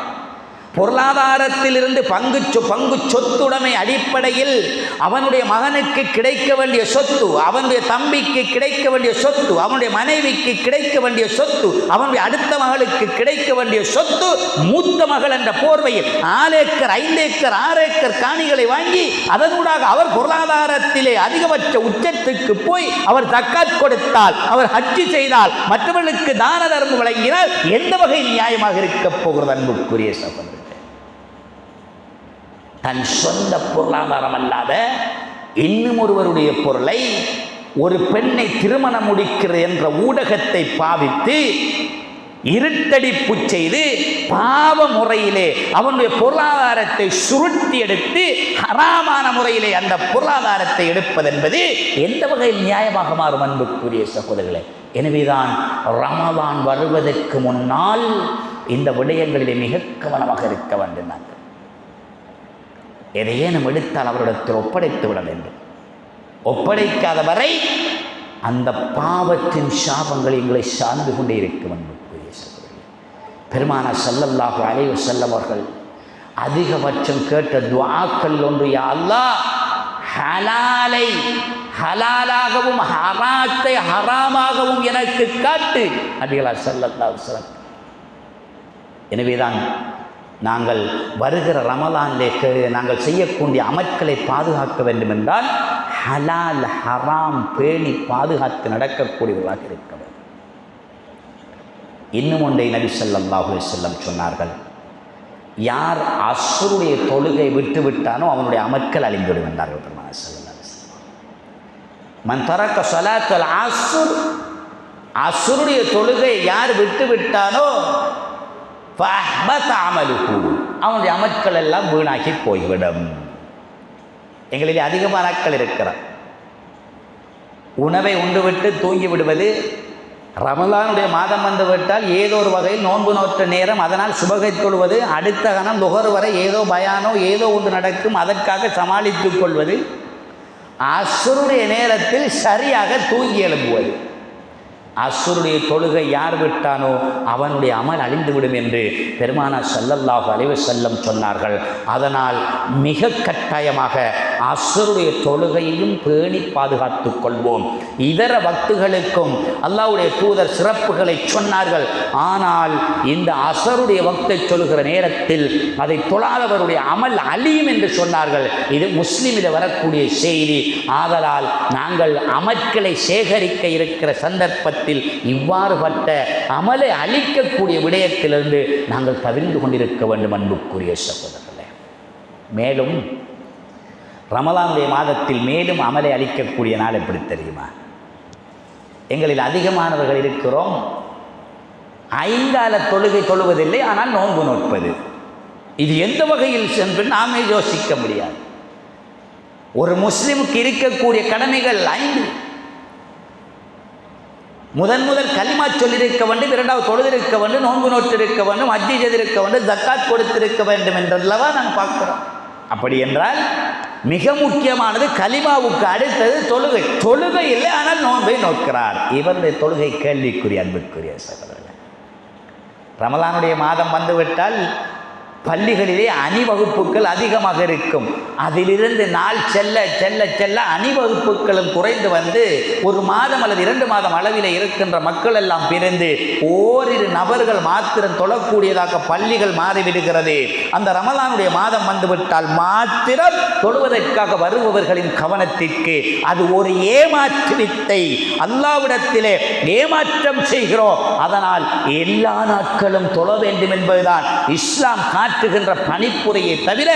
பொருளாதாரத்திலிருந்து பங்கு சொத்துடைமை அடிப்படையில் அவனுடைய மகனுக்கு கிடைக்க வேண்டிய சொத்து, அவனுடைய தம்பிக்கு கிடைக்க வேண்டிய சொத்து, அவனுடைய மனைவிக்கு கிடைக்க வேண்டிய சொத்து, அவனுடைய அடுத்த மகளுக்கு கிடைக்க வேண்டிய சொத்து, மூத்த மகள் என்ற போர்வையில் 4 ஏக்கர் 5 ஏக்கர் 6 ஏக்கர் காணிகளை வாங்கி அதனூடாக அவர் பொருளாதாரத்திலே அதிகபட்ச உச்சத்துக்கு போய் அவர் ஜக்காத் கொடுத்தால், அவர் ஹஜ்ஜி செய்தால், மற்றவர்களுக்கு தான தர்மம் வழங்கினால் எந்த வகையில் நியாயமாக இருக்கப் போகிறது அன்புக்குரிய சகோதரர்களே? தன் சொந்த பொருளாதாரம் அல்லாத இன்னும் ஒருவருடைய பொருளை, ஒரு பெண்ணை திருமணம் முடிக்கிறது என்ற ஊடகத்தை பாவித்து இருட்டடிப்பு செய்து பாவ முறையிலே அவனுடைய பொருளாதாரத்தை சுருட்டி எடுத்து ஹராமான முறையிலே அந்த பொருளாதாரத்தை எடுப்பதென்பது எந்த வகையில் நியாயமாக மாறும் அன்புக்குரிய சகோதரர்களே? எனவேதான் ரமலான் வருவதற்கு முன்னால் இந்த விடயங்களிலே மிக கவனமாக இருக்க வேண்டும். நாங்கள் எதையே நாம் எடுத்தால் அவரிடத்தில் ஒப்படைத்து விட வேண்டும். ஒப்படைக்காத வரை அந்த பாவத்தின் சாபங்கள் எங்களை சார்ந்து கொண்டே இருக்கும் அன்புக்குரிய சகோதரர்களே. பெருமானார் ஸல்லல்லாஹு அலைஹி வஸல்லம் அவர்கள் அதிகபட்சம் கேட்ட துஆக்கள் ஒன்று, யா அல்லாஹ் ஹலாலை ஹலாலாகவும் ஹராத்தை ஹராமாகவும் எனக்கு காட்டு நபிகளார் ஸல்லல்லாஹு அலைஹி வஸல்லம். எனவேதான் நாங்கள் வருகிற ரமலானிலே நாங்கள் செய்யக்கூடிய அமல்களை பாதுகாக்க வேண்டும் என்றால் ஹலால் ஹராம் பேணி பாதுகாத்து நடக்கக்கூடியவர்களாக இருக்க வேண்டும். இன்னும் ஒன்றை நபி ஸல்லல்லாஹு அலைஹி வஸல்லம் சொன்னார்கள், யார் அஸ்ருடைய தொழுகை விட்டு விட்டானோ அவனுடைய அமல்கள் அழிந்துவிடும் என்றார்கள் பெருமானார் ஸல்லல்லாஹு அலைஹி வஸல்லம். மன் தரக்க ஸலாத்தல் அஸ்ர், அஸ்ருடைய தொழுகை யார் விட்டு விட்டானோ அவனுடைய அமல்கள் எல்லாம் வீணாகி போய்விடும். எங்களில் அதிகமான ஆட்கள் இருக்கிறார், உணவை உண்டுவிட்டு தூங்கி விடுவது. ரமலானுடைய மாதம் வந்து விட்டால் ஏதோ ஒரு வகையில் நோன்பு நோற்ற நேரம், அதனால் சுபகை தொழுவது, அடுத்த கணம் லுகர் வரை ஏதோ பயானோ ஏதோ ஒன்று நடக்கும், அதற்காக சமாளித்துக் கொள்வது. அஸ்ருடைய நேரத்தில் சரியாக தூங்கி எழும்புவது. அஸ்ருடைய தொழுகை யார் விட்டானோ அவனுடைய அமல் அழிந்துவிடும் என்று பெருமானார் ஸல்லல்லாஹு அலைஹி வஸல்லம் சொன்னார்கள். அதனால் மிக கட்டாயமாக அஸ்ருடைய தொழுகையையும் பேணி பாதுகாத்து கொள்வோம். இதர வக்துகளுக்கும் அல்லாஹ்வுடைய தூதர் சிறப்புகளை சொன்னார்கள். ஆனால் இந்த அஸ்ருடைய வக்தை சொல்கிற நேரத்தில் அதை தொழாதவருடைய அமல் அழியும் என்று சொன்னார்கள். இது முஸ்லிமில் வரக்கூடிய செய்தி. ஆதலால் நாங்கள் அமல்களை சேகரிக்க இருக்கிற சந்தர்ப்பத்தில் இவ்வாறுபட்ட அமலை அளிக்கக்கூடிய விடயத்திலிருந்து நாங்கள் தவிர்ந்து கொண்டிருக்க வேண்டும் அன்புக்குரிய சகோதரர்களே. மேலும் ரமலானுடைய மாதத்தில் மேலும் அமலை அளிக்கக்கூடிய நாள் எப்படி தெரியுமா? எங்களில் அதிகமானவர்கள் இருக்கிறோம், ஐங்கால தொழுகை தொழுவதில்லை, ஆனால் நோன்பு நோட்பது. இது எந்த வகையில் சென்று நாமே யோசிக்க முடியாது. ஒரு முஸ்லிமுக்கு இருக்கக்கூடிய கடமைகள் 5. முதல் கலிமா சொல்லியிருக்க வேண்டும், இரண்டாவது தொழுதிருக்க வேண்டும், நோன்பு நோட்டிருக்க வேண்டும், ஹஜ்ஜி செய்திருக்க வேண்டும், ஜக்காத் கொடுத்திருக்க வேண்டும் என்றல்லவா நாங்கள் பார்க்கிறோம். அப்படி என்றால் மிக முக்கியமானது கலிமாவுக்கு அடுத்தது தொழுகை. தொழுகை இல்லை, ஆனால் நோன்பை நோக்கிறார். இவருடைய தொழுகை கேள்விக்குரிய அன்புக்குரிய சகோதரர்கள். ரமலானுடைய மாதம் வந்துவிட்டால் பள்ளிகளிலே அணிவகுப்புகள் அதிகமாக இருக்கும். அதிலிருந்து நாள் செல்ல செல்ல செல்ல அணிவகுப்புகளும் குறைந்து வந்து ஒரு மாதம் அல்லது 2 மாதம் அளவில் இருக்கின்ற மக்கள் எல்லாம் பிரிந்து ஓரிரு நபர்கள் மாத்திரம் தொழக்கூடியதாக பள்ளிகள் மாறிவிடுகிறது. அந்த ரமலானுடைய மாதம் வந்துவிட்டால் மாத்திரம் தொழுவதற்காக வருபவர்களின் கவனத்திற்கு அது ஒரு ஏமாற்று வித்தை. அல்லாஹ்விடத்திலே ஏமாற்றம் செய்கிறோம். அதனால் எல்லா நாட்களும் தொழ வேண்டும் என்பதுதான் இஸ்லாம் காட்டுகின்ற பணிப்புரையை தவிர,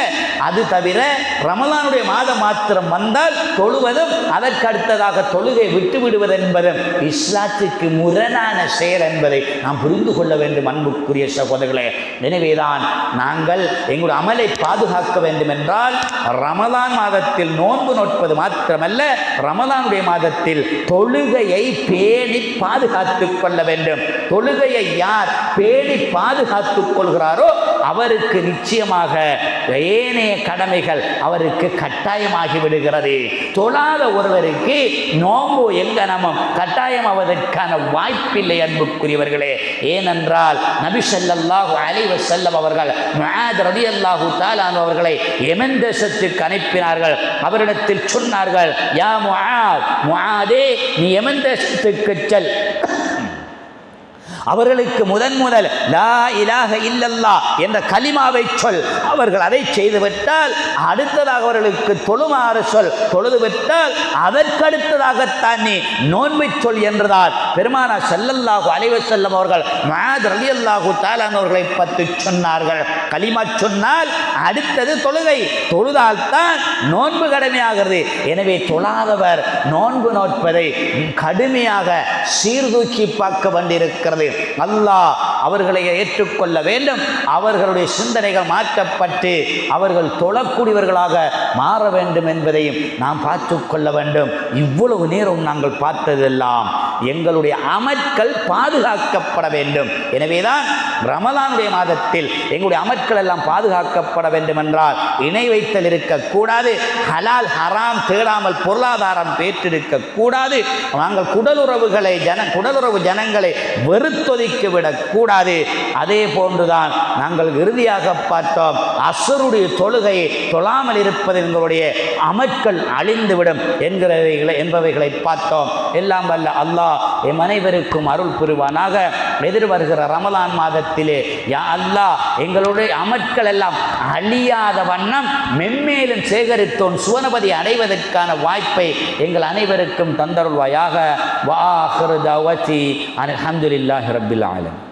அது தவிர ரமலானுடைய மாதம் மாத்திரம் வந்தால் தொழுவதும் அதற்கு அடுத்ததாக தொழுகை விட்டுவிடுவது என்பதும் இஸ்லாத்துக்கு முரணான செயல் என்பதை நாம் புரிந்து கொள்ள வேண்டும் அன்புக்குரிய சகோதரர்களே. எனவேதான் நாங்கள் எங்களுடைய அமலை பாதுகாக்க வேண்டும் என்றால் ரமலான் மாதத்தில் நோன்பு நோட்பது மாத்திரமல்ல, ரமலானுடைய மாதத்தில் தொழுகையை பேணி பாதுகாத்துக் கொள்ள வேண்டும். தொழுகையை யார் பேணி பாதுகாத்துக் கொள்கிறாரோ அவருக்கு நிச்சயமாக ஏனைய கடமைகள் அவருக்கு கட்டாயமாகி விடுகிறது. தொழாத ஒருவருக்கு நோன்பு எங்கனமும் கட்டாயமாவதற்கான வாய்ப்பில்லை அன்புக்குரியவர்களே. ஏனென்றால் நபி ஸல்லல்லாஹு அலைஹி வஸல்லம் அவர்கள் முஆத் ரலியல்லாஹு தஆலா அவர்களை யமன் தேசத்திற்கு அனுப்பினார்கள். அவரிடத்தில் சொன்னார்கள், யா முஆத், முஆதே நீ யமன் தேசத்துக்கு செல். அவர்களுக்கு முதல் லா இலாஹ இல்லல்லாஹ் என்ற கலிமாவை சொல். அவர்கள் அதை செய்துவிட்டால் அடுத்ததாக அவர்களுக்கு தொழுமாறு சொல். தொழுதுவிட்டால் அதற்கடுத்ததாகத்தான் நீ நோன்பை சொல் என்றதால் பெருமானார் ஸல்லல்லாஹு அலைஹி வஸல்லம் அவர்கள் முஆத் ரலியல்லாஹு தஆலா அவர்களை பற்றி சொன்னார்கள். கலிமா சொன்னால் அடுத்தது தொழுகை. தொழுதால் தான் நோன்பு கடமையாகிறது. எனவே தொழாதவர் நோன்பு நோட்பதை கடுமையாக சீர்தூக்கி பார்க்க வேண்டியிருக்கிறது. இருக்கிறது. அல்லாஹ் அவர்களை ஏற்றுக்கொள்ள வேண்டும். அவர்களுடைய சிந்தனைகள் மாற்றப்பட்டு அவர்கள் தொழக்கூடியவர்களாக மாற வேண்டும் என்பதையும் நாம் பார்த்து கொள்ள வேண்டும். இவ்வளவு நேரம் நாங்கள் பார்த்ததெல்லாம் எங்களுடைய அமல்கள் பாதுகாக்கப்பட வேண்டும். எனவேதான் ரமலானுடைய மாதத்தில் எங்களுடைய அமல்கள் எல்லாம் பாதுகாக்கப்பட வேண்டும் என்றால் இணை வைத்தல் இருக்கக்கூடாது, ஹலால் ஹராம் தேடாமல் பொருளாதாரம் பெற்றிருக்க கூடாது, நாங்கள் குடலுறவு ஜனங்களை வெறுத்தொதிக்க விடக்கூடாது. அதே போன்றுதான் நாங்கள் இறுதியாக பார்த்தோம், அஸ்ருடைய தொழுகையை தொழாமல் இருப்பது எங்களுடைய அமல்கள் அழிந்துவிடும் என்பவைகளை பார்த்தோம். எல்லாம் வல்ல அல்லாஹ் எம் அனைவருக்கும் அருள் புரிவானாக. எதிர்வருகிற ரமலான் மாதத்திலே யா அல்லாஹ் எங்களுடைய அமல்கள் எல்லாம் அழியாத வண்ணம் மென்மேலும் சேகரித்தோன் சுவனபதி அடைவதற்கான வாய்ப்பை எங்கள் அனைவருக்கும் தந்தருள்வாயாக. வஆகிரு தஅவதி அல்ஹம்துலில்லாஹி ரப்பில் ஆலமீன்.